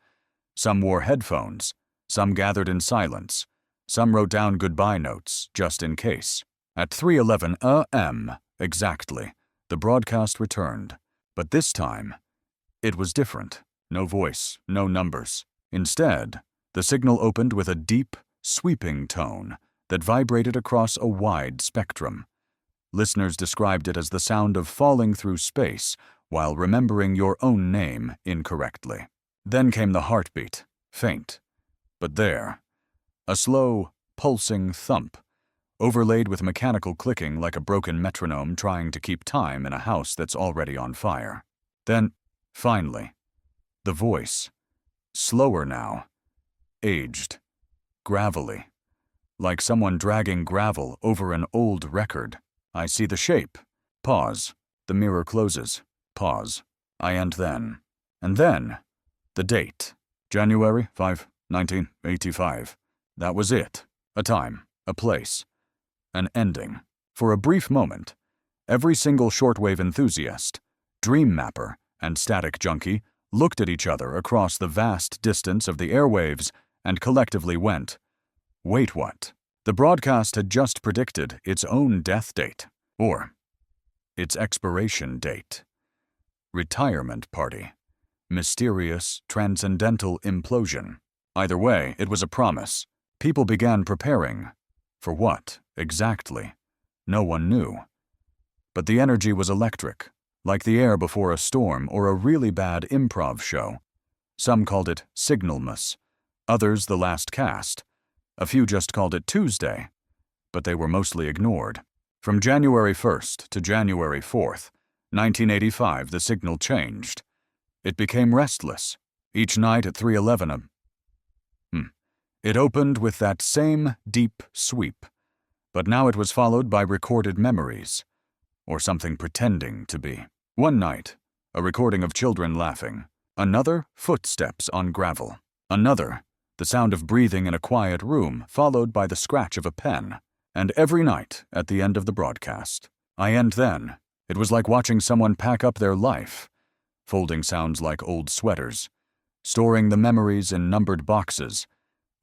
Some wore headphones, some gathered in silence, some wrote down goodbye notes just in case. At 3:11 a.m. exactly, the broadcast returned. But this time, it was different. No voice, no numbers. Instead, the signal opened with a deep, sweeping tone that vibrated across a wide spectrum. Listeners described it as the sound of falling through space while remembering your own name incorrectly. Then came the heartbeat, faint, but there. A slow, pulsing thump, overlaid with mechanical clicking like a broken metronome trying to keep time in a house that's already on fire. Then, finally, the voice, slower now, aged, gravelly, like someone dragging gravel over an old record. I see the shape. Pause. The mirror closes. Pause. I end then. And then, the date. January 5, 1985. That was it. A time, a place, an ending. For a brief moment, every single shortwave enthusiast, dream mapper, and static junkie looked at each other across the vast distance of the airwaves and collectively went, wait, what? The broadcast had just predicted its own death date, or its expiration date. Retirement party. Mysterious, transcendental implosion. Either way, it was a promise. People began preparing. For what, exactly? No one knew. But the energy was electric, like the air before a storm or a really bad improv show. Some called it Signalmas, others the last cast. A few just called it Tuesday, but they were mostly ignored. From January 1st to January 4th, 1985, the signal changed. It became restless. Each night at 3:11 It opened with that same deep sweep, but now it was followed by recorded memories, or something pretending to be. One night, a recording of children laughing. Another, footsteps on gravel. Another, the sound of breathing in a quiet room, followed by the scratch of a pen. And every night, at the end of the broadcast, I end then. It was like watching someone pack up their life. Folding sounds like old sweaters, storing the memories in numbered boxes,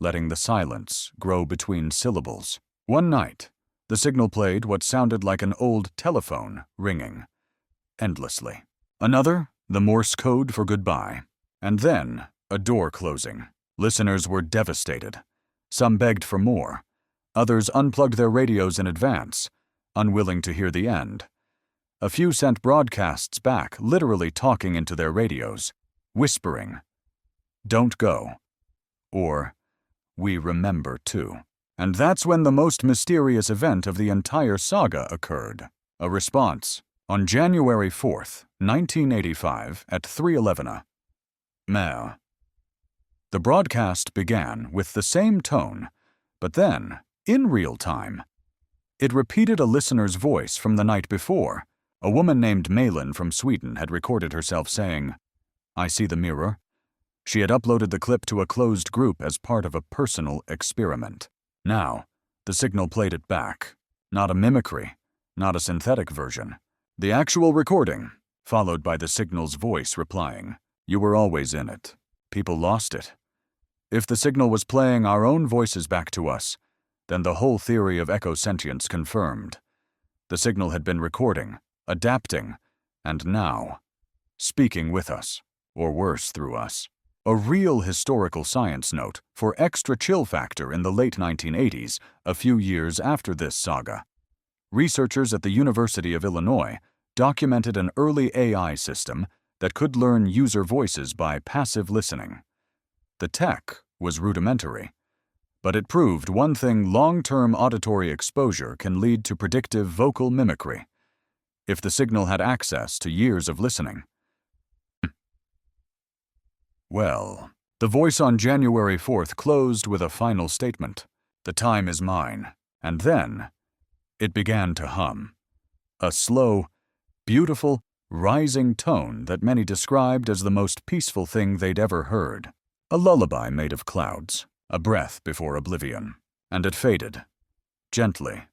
letting the silence grow between syllables. One night, the signal played what sounded like an old telephone ringing, endlessly. Another, the Morse code for goodbye. And then, a door closing. Listeners were devastated. Some begged for more. Others unplugged their radios in advance, unwilling to hear the end. A few sent broadcasts back, literally talking into their radios, whispering, "Don't go," or "We remember too." And that's when the most mysterious event of the entire saga occurred. A response. On January 4th, 1985, at 3:11 a.m. The broadcast began with the same tone, but then, in real time, it repeated a listener's voice from the night before. A woman named Malin from Sweden had recorded herself saying, "I see the mirror." She had uploaded the clip to a closed group as part of a personal experiment. Now, the signal played it back. Not a mimicry, not a synthetic version. The actual recording, followed by the signal's voice replying, "You were always in it. People lost it." If the signal was playing our own voices back to us, then the whole theory of echosentience confirmed. The signal had been recording, adapting, and now, speaking with us, or worse, through us. A real historical science note for extra chill factor in the late 1980s, a few years after this saga. Researchers at the University of Illinois documented an early AI system that could learn user voices by passive listening. The tech was rudimentary, but it proved one thing: long-term auditory exposure can lead to predictive vocal mimicry, if the signal had access to years of listening. Well, the voice on January 4th closed with a final statement. "The time is mine." And then, it began to hum. A slow, beautiful, rising tone that many described as the most peaceful thing they'd ever heard. A lullaby made of clouds, a breath before oblivion. And it faded. Gently.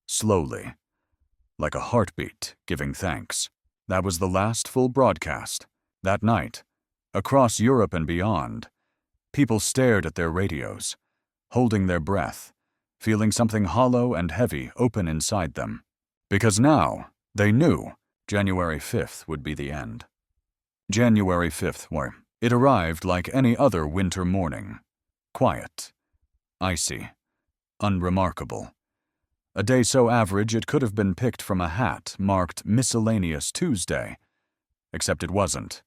Slowly. Like a heartbeat giving thanks. That was the last full broadcast. That night, across Europe and beyond, people stared at their radios, holding their breath, feeling something hollow and heavy open inside them. Because now, they knew January 5th would be the end. January 5th, it arrived like any other winter morning. Quiet. Icy. Unremarkable. A day so average it could have been picked from a hat marked Miscellaneous Tuesday. Except it wasn't,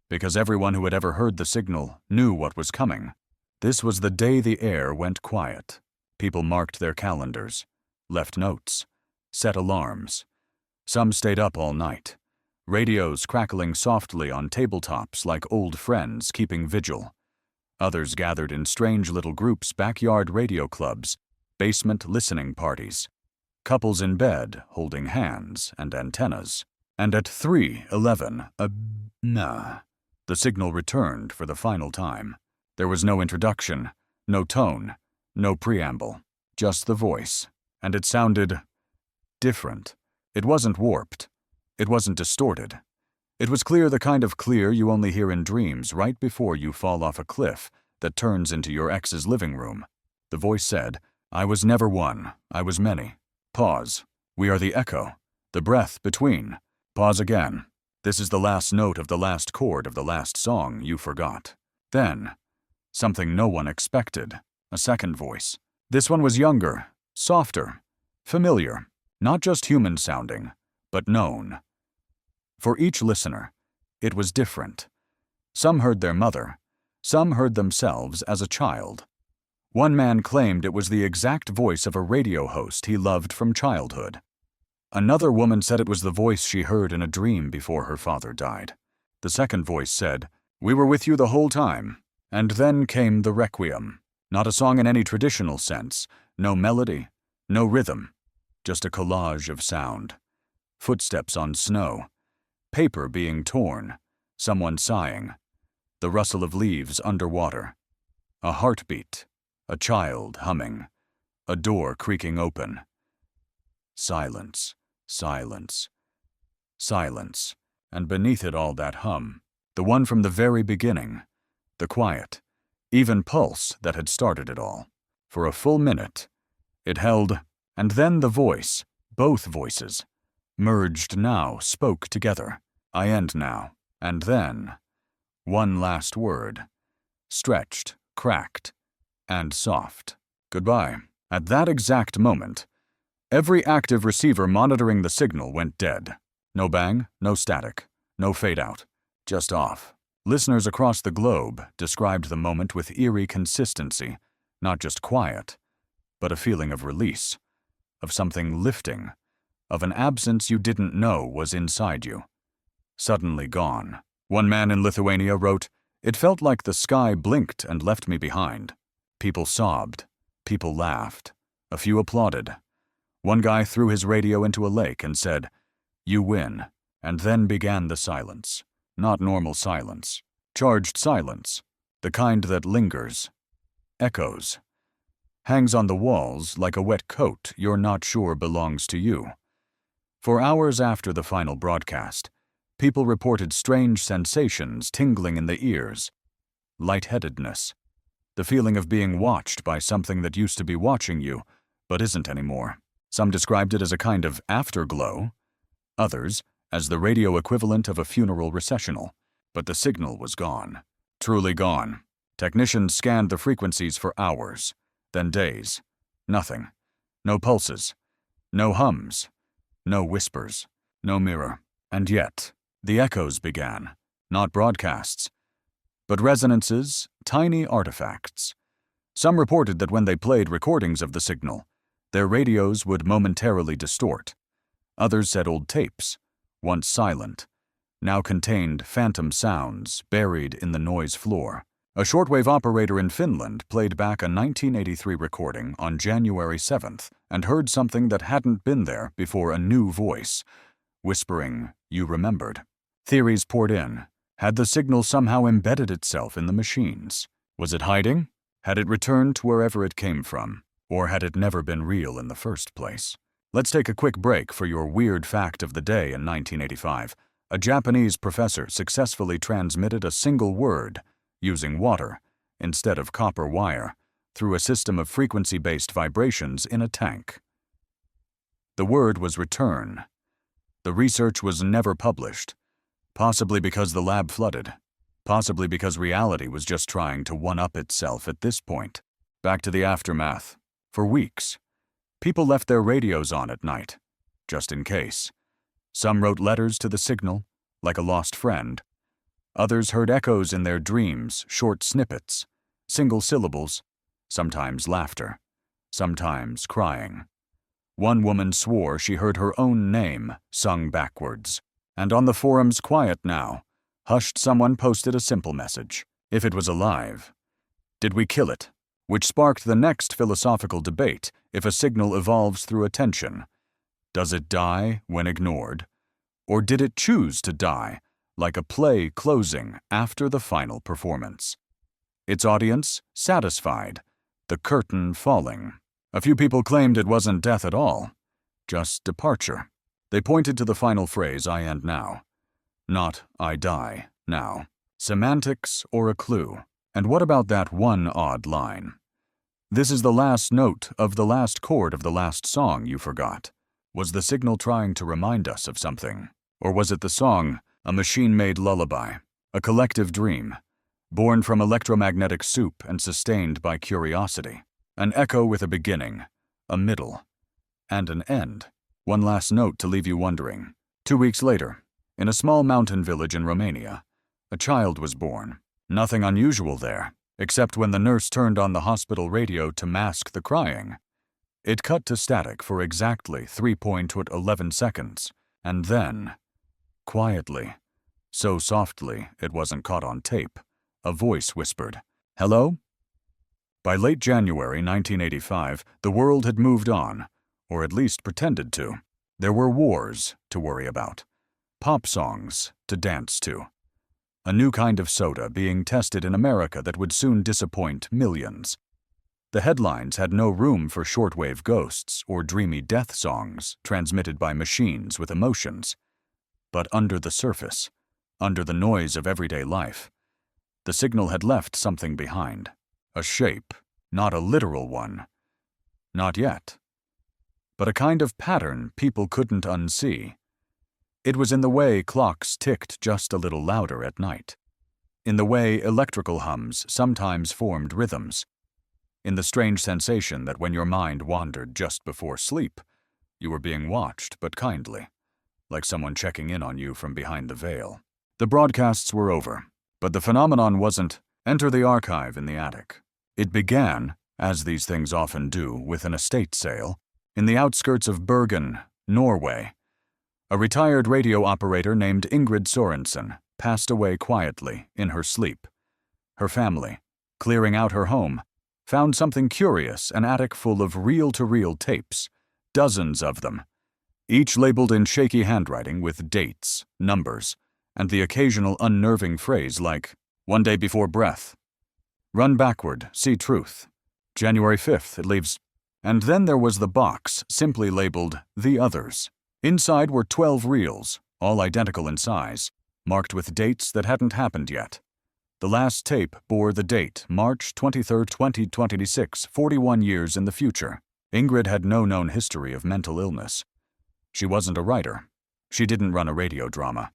because everyone who had ever heard the signal knew what was coming. This was the day the air went quiet. People marked their calendars, left notes, set alarms. Some stayed up all night, radios crackling softly on tabletops like old friends keeping vigil. Others gathered in strange little groups, backyard radio clubs, basement listening parties, couples in bed holding hands and antennas. And at 3:11 the signal returned for the final time. There was no introduction, no tone, no preamble, just the voice. And it sounded different. It wasn't warped. It wasn't distorted. It was clear, the kind of clear you only hear in dreams right before you fall off a cliff that turns into your ex's living room. The voice said, "I was never one, I was many. Pause. We are the echo. The breath between. Pause again. This is the last note of the last chord of the last song you forgot." Then, something no one expected, a second voice. This one was younger, softer, familiar, not just human-sounding, but known. For each listener, it was different. Some heard their mother. Some heard themselves as a child. One man claimed it was the exact voice of a radio host he loved from childhood. Another woman said it was the voice she heard in a dream before her father died. The second voice said, "We were with you the whole time." And then came the requiem. Not a song in any traditional sense, no melody, no rhythm, just a collage of sound. Footsteps on snow, paper being torn, someone sighing, the rustle of leaves underwater, a heartbeat, a child humming, a door creaking open. Silence, silence, silence, and beneath it all that hum, the one from the very beginning, the quiet, even pulse that had started it all. For a full minute, it held, and then the voice, both voices, merged now, spoke together. "I end now." And then, one last word, stretched, cracked, and soft. "Goodbye." At that exact moment, every active receiver monitoring the signal went dead. No bang, no static, no fade out, just off. Listeners across the globe described the moment with eerie consistency, not just quiet, but a feeling of release, of something lifting, of an absence you didn't know was inside you. Suddenly gone. One man in Lithuania wrote, "It felt like the sky blinked and left me behind." People sobbed. People laughed. A few applauded. One guy threw his radio into a lake and said, "You win." And then began the silence. Not normal silence. Charged silence. The kind that lingers. Echoes. Hangs on the walls like a wet coat you're not sure belongs to you. For hours after the final broadcast, people reported strange sensations tingling in the ears. Lightheadedness. The feeling of being watched by something that used to be watching you, but isn't anymore. Some described it as a kind of afterglow. Others, as the radio equivalent of a funeral recessional. But the signal was gone. Truly gone. Technicians scanned the frequencies for hours, then days. Nothing. No pulses. No hums. No whispers. No mirror. And yet, the echoes began. Not broadcasts, but resonances, tiny artifacts. Some reported that when they played recordings of the signal, their radios would momentarily distort. Others said old tapes, once silent, now contained phantom sounds buried in the noise floor. A shortwave operator in Finland played back a 1983 recording on January 7th and heard something that hadn't been there before, a new voice, whispering, "You remembered." Theories poured in. Had the signal somehow embedded itself in the machines? Was it hiding? Had it returned to wherever it came from? Or had it never been real in the first place? Let's take a quick break for your weird fact of the day. In 1985, a Japanese professor successfully transmitted a single word, using water instead of copper wire, through a system of frequency-based vibrations in a tank. The word was return. The research was never published, possibly because the lab flooded, possibly because reality was just trying to one-up itself at this point. Back to the aftermath. For weeks, people left their radios on at night, just in case. Some wrote letters to the signal, like a lost friend. Others heard echoes in their dreams, short snippets, single syllables, sometimes laughter, sometimes crying. One woman swore she heard her own name sung backwards. And on the forum's Quiet Now, hushed someone posted a simple message. If it was alive, did we kill it? Which sparked the next philosophical debate: if a signal evolves through attention, does it die when ignored? Or did it choose to die, like a play closing after the final performance? Its audience satisfied, the curtain falling. A few people claimed it wasn't death at all, just departure. They pointed to the final phrase, "I end now," not "I die now." Semantics or a clue? And what about that one odd line? "This is the last note of the last chord of the last song you forgot." Was the signal trying to remind us of something? Or was it the song, a machine-made lullaby, a collective dream, born from electromagnetic soup and sustained by curiosity? An echo with a beginning, a middle, and an end. One last note to leave you wondering. 2 weeks later, in a small mountain village in Romania, a child was born. Nothing unusual there, except when the nurse turned on the hospital radio to mask the crying. It cut to static for exactly 3.11 seconds, and then, quietly, so softly it wasn't caught on tape, a voice whispered, "Hello?" By late January 1985, the world had moved on, or at least pretended to. There were wars to worry about, pop songs to dance to, a new kind of soda being tested in America that would soon disappoint millions. The headlines had no room for shortwave ghosts or dreamy death songs transmitted by machines with emotions. But under the surface, under the noise of everyday life, the signal had left something behind. A shape, not a literal one. Not yet. But a kind of pattern people couldn't unsee. It was in the way clocks ticked just a little louder at night, in the way electrical hums sometimes formed rhythms, in the strange sensation that when your mind wandered just before sleep, you were being watched, but kindly, like someone checking in on you from behind the veil. The broadcasts were over, but the phenomenon wasn't "enter the archive in the attic." It began as these things often do with an estate sale, in the outskirts of Bergen, Norway. A retired radio operator named Ingrid Sorensen passed away quietly in her sleep. Her family, clearing out her home, found something curious, an attic full of reel-to-reel tapes, dozens of them, each labeled in shaky handwriting with dates, numbers, and the occasional unnerving phrase like, "One day before breath," "Run backward, see truth," "January 5th, it leaves," and then there was the box simply labeled "The Others." Inside were 12 reels, all identical in size, marked with dates that hadn't happened yet. The last tape bore the date, March 23, 2026, 41 years in the future. Ingrid had no known history of mental illness. She wasn't a writer. She didn't run a radio drama.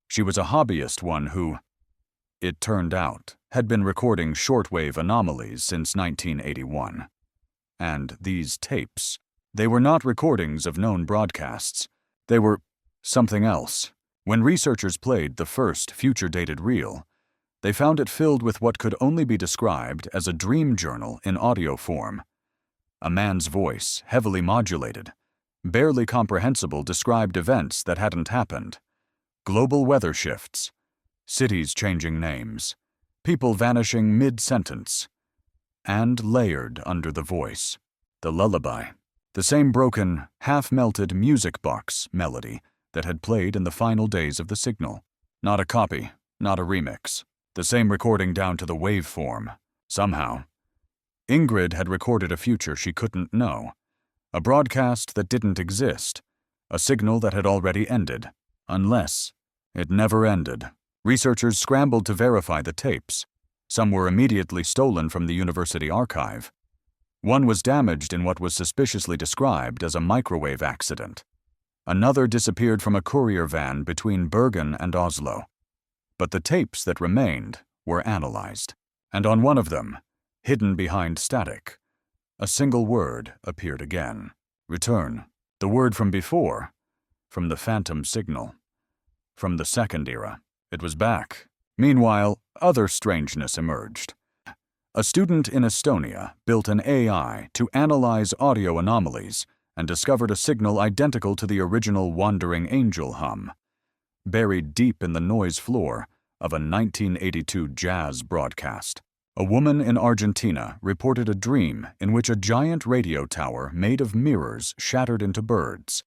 She was a hobbyist one who, it turned out, had been recording shortwave anomalies since 1981. And these tapes, they were not recordings of known broadcasts. They were something else. When researchers played the first future-dated reel, they found it filled with what could only be described as a dream journal in audio form. A man's voice, heavily modulated, barely comprehensible, described events that hadn't happened. Global weather shifts, cities changing names, people vanishing mid-sentence, and layered under the voice, the lullaby, the same broken, half-melted music box melody that had played in the final days of the signal. Not a copy, not a remix. The same recording down to the waveform. Somehow, Ingrid had recorded a future she couldn't know, a broadcast that didn't exist, a signal that had already ended, unless it never ended. Researchers scrambled to verify the tapes. Some were immediately stolen from the university archive. One was damaged in what was suspiciously described as a microwave accident. Another disappeared from a courier van between Bergen and Oslo. But the tapes that remained were analyzed, and on one of them, hidden behind static, a single word appeared again. Return. The word from before, from the phantom signal, from the second era. It was back. Meanwhile, other strangeness emerged. A student in Estonia built an AI to analyze audio anomalies and discovered a signal identical to the original Wandering Angel hum, buried deep in the noise floor of a 1982 jazz broadcast. A woman in Argentina reported a dream in which a giant radio tower made of mirrors shattered into birds,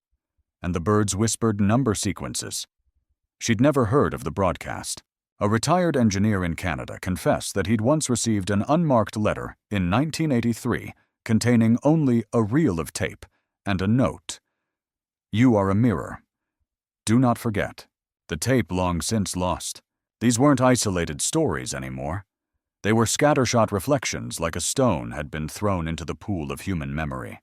and the birds whispered number sequences. She'd never heard of the broadcast. A retired engineer in Canada confessed that he'd once received an unmarked letter in 1983 containing only a reel of tape and a note. "You are a mirror. Do not forget." The tape long since lost. These weren't isolated stories anymore. They were scattershot reflections like a stone had been thrown into the pool of human memory.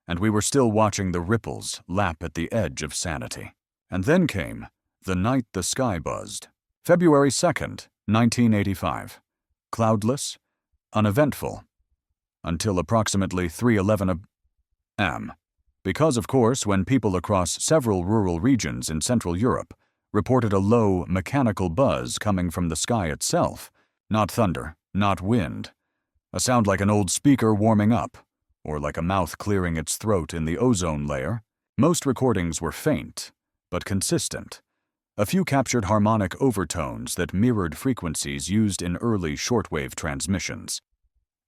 And we were still watching the ripples lap at the edge of sanity. And then came the night the sky buzzed. February 2nd, 1985. Cloudless, uneventful, until approximately 3:11 a.m. Because, of course, when people across several rural regions in Central Europe reported a low, mechanical buzz coming from the sky itself, not thunder, not wind, a sound like an old speaker warming up, or like a mouth clearing its throat in the ozone layer. Most recordings were faint, but consistent. A few captured harmonic overtones that mirrored frequencies used in early shortwave transmissions.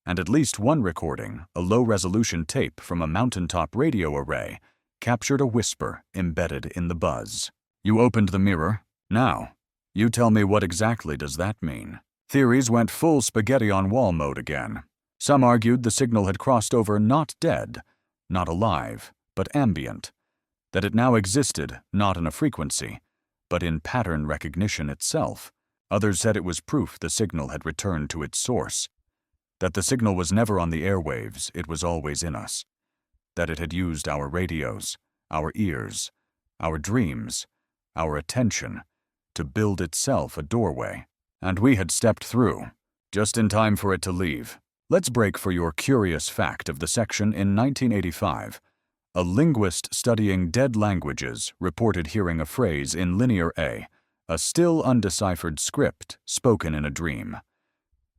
And at least one recording, a low-resolution tape from a mountaintop radio array, captured a whisper embedded in the buzz. "You opened the mirror. Now, you tell me what exactly does that mean?" Theories went full spaghetti-on-wall mode again. Some argued the signal had crossed over not dead, not alive, but ambient, that it now existed not in a frequency, but in pattern recognition itself. Others said it was proof the signal had returned to its source, that the signal was never on the airwaves, it was always in us, that it had used our radios, our ears, our dreams, our attention, to build itself a doorway. And we had stepped through, just in time for it to leave. Let's break for your curious fact of the section in 1985. A linguist studying dead languages reported hearing a phrase in Linear A, a still undeciphered script spoken in a dream.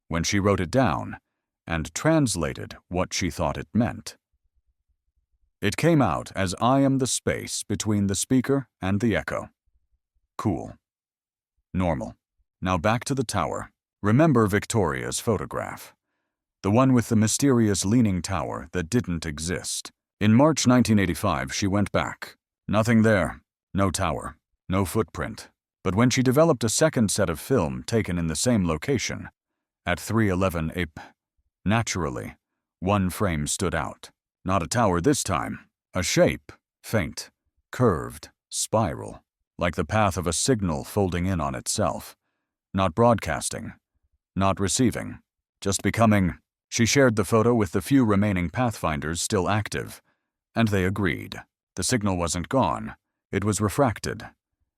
When she wrote it down, and translated what she thought it meant. It came out as "I am the space between the speaker and the echo." Cool. Normal. Now back to the tower. Remember Victoria's photograph. The one with the mysterious leaning tower that didn't exist. In March 1985, she went back. Nothing there. No tower. No footprint. But when she developed a second set of film taken in the same location, at 311 naturally, one frame stood out. Not a tower this time. A shape, faint, curved, spiral, like the path of a signal folding in on itself. Not broadcasting. Not receiving. Just becoming. She shared the photo with the few remaining Pathfinders still active, and they agreed. The signal wasn't gone. It was refracted,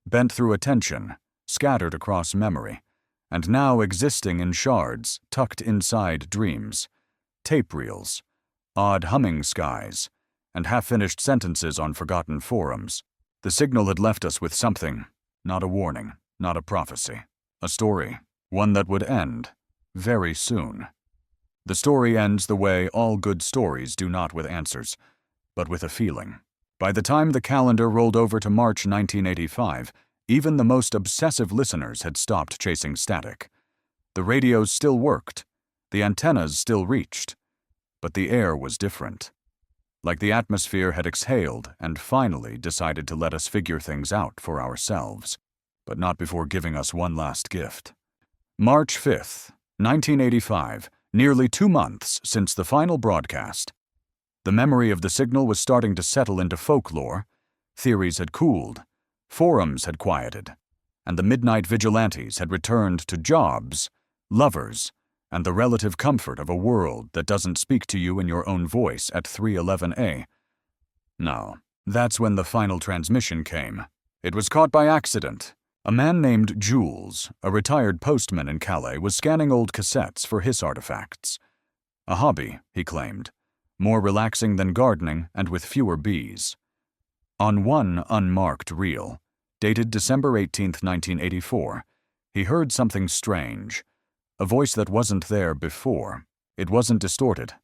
bent through attention, scattered across memory, and now existing in shards tucked inside dreams, tape reels, odd humming skies, and half-finished sentences on forgotten forums. The signal had left us with something, not a warning, not a prophecy. A story, one that would end, very soon. The story ends the way all good stories do, not with answers, but with a feeling. By the time the calendar rolled over to March 1985, even the most obsessive listeners had stopped chasing static. The radios still worked, the antennas still reached, but the air was different. Like the atmosphere had exhaled and finally decided to let us figure things out for ourselves, but not before giving us one last gift. March 5th, 1985, nearly 2 months since the final broadcast. The memory of the signal was starting to settle into folklore, theories had cooled, forums had quieted, and the midnight vigilantes had returned to jobs, lovers, and the relative comfort of a world that doesn't speak to you in your own voice at 311A. No, that's when the final transmission came. It was caught by accident. A man named Jules, a retired postman in Calais, was scanning old cassettes for his artifacts. A hobby, he claimed, more relaxing than gardening and with fewer bees. On one unmarked reel, dated December 18, 1984, he heard something strange, a voice that wasn't there before. It wasn't distorted.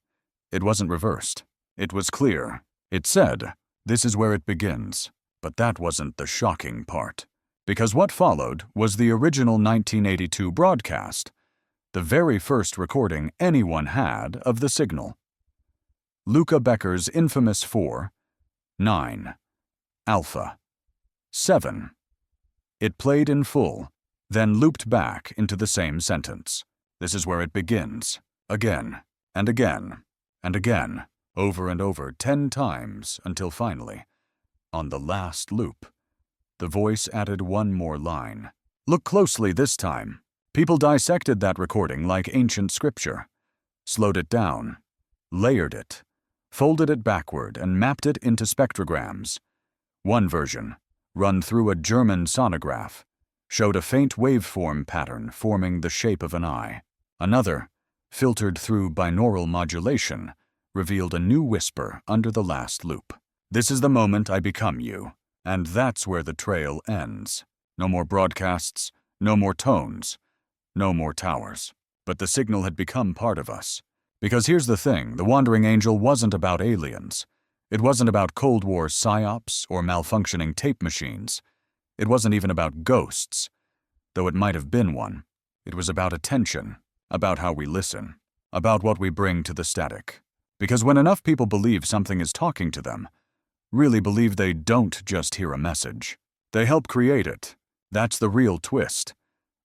It wasn't reversed. It was clear. It said, "This is where it begins." But that wasn't the shocking part. Because what followed was the original 1982 broadcast, the very first recording anyone had of the signal. Luca Becker's infamous 4, 9, Alpha, 7. It played in full, then looped back into the same sentence. This is where it begins, again, and again, and again, over and over 10 times until finally, on the last loop, the voice added one more line. Look closely this time. People dissected that recording like ancient scripture, slowed it down, layered it, folded it backward, and mapped it into spectrograms. One version, run through a German sonograph, showed a faint waveform pattern forming the shape of an eye. Another, filtered through binaural modulation, revealed a new whisper under the last loop. This is the moment I become you. And that's where the trail ends. No more broadcasts, no more tones, no more towers. But the signal had become part of us. Because here's the thing, the Wandering Angel wasn't about aliens. It wasn't about Cold War psyops or malfunctioning tape machines. It wasn't even about ghosts, though it might have been one. It was about attention, about how we listen, about what we bring to the static. Because when enough people believe something is talking to them, really believe they don't just hear a message. They help create it. That's the real twist.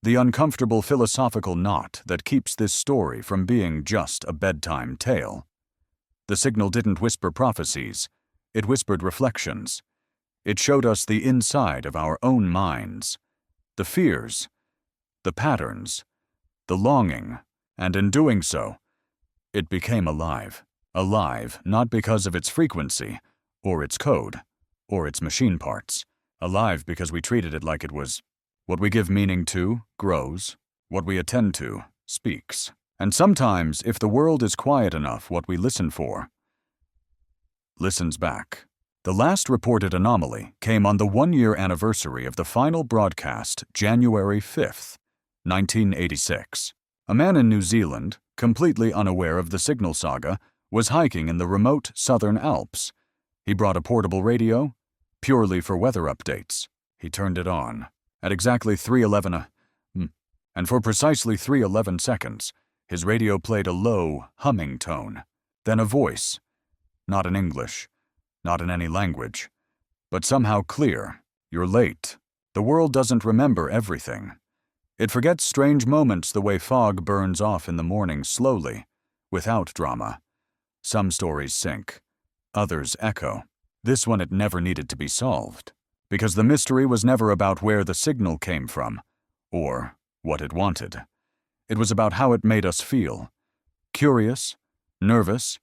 The uncomfortable philosophical knot that keeps this story from being just a bedtime tale. The signal didn't whisper prophecies. It whispered reflections. It showed us the inside of our own minds, the fears, the patterns, the longing, and in doing so, it became alive. Alive not because of its frequency, or its code, or its machine parts. Alive because we treated it like it was. What we give meaning to grows. What we attend to speaks. And sometimes, if the world is quiet enough, what we listen for listens back. The last reported anomaly came on the 1-year anniversary of the final broadcast, January 5th, 1986. A man in New Zealand, completely unaware of the signal saga, was hiking in the remote southern Alps. He brought a portable radio, purely for weather updates. He turned it on. At exactly 3:11 and for precisely 3:11 seconds, his radio played a low, humming tone. Then a voice, not in English, not in any language, but somehow clear. You're late. The world doesn't remember everything. It forgets strange moments the way fog burns off in the morning slowly, without drama. Some stories sink. Others echo. This one it never needed to be solved, because the mystery was never about where the signal came from, or what it wanted. It was about how it made us feel. Curious, nervous,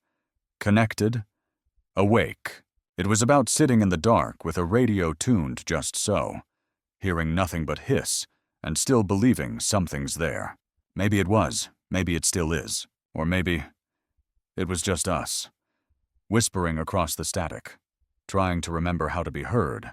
connected, awake. It was about sitting in the dark with a radio tuned just so, hearing nothing but hiss, and still believing something's there. Maybe it was, maybe it still is, or maybe it was just us, whispering across the static, trying to remember how to be heard.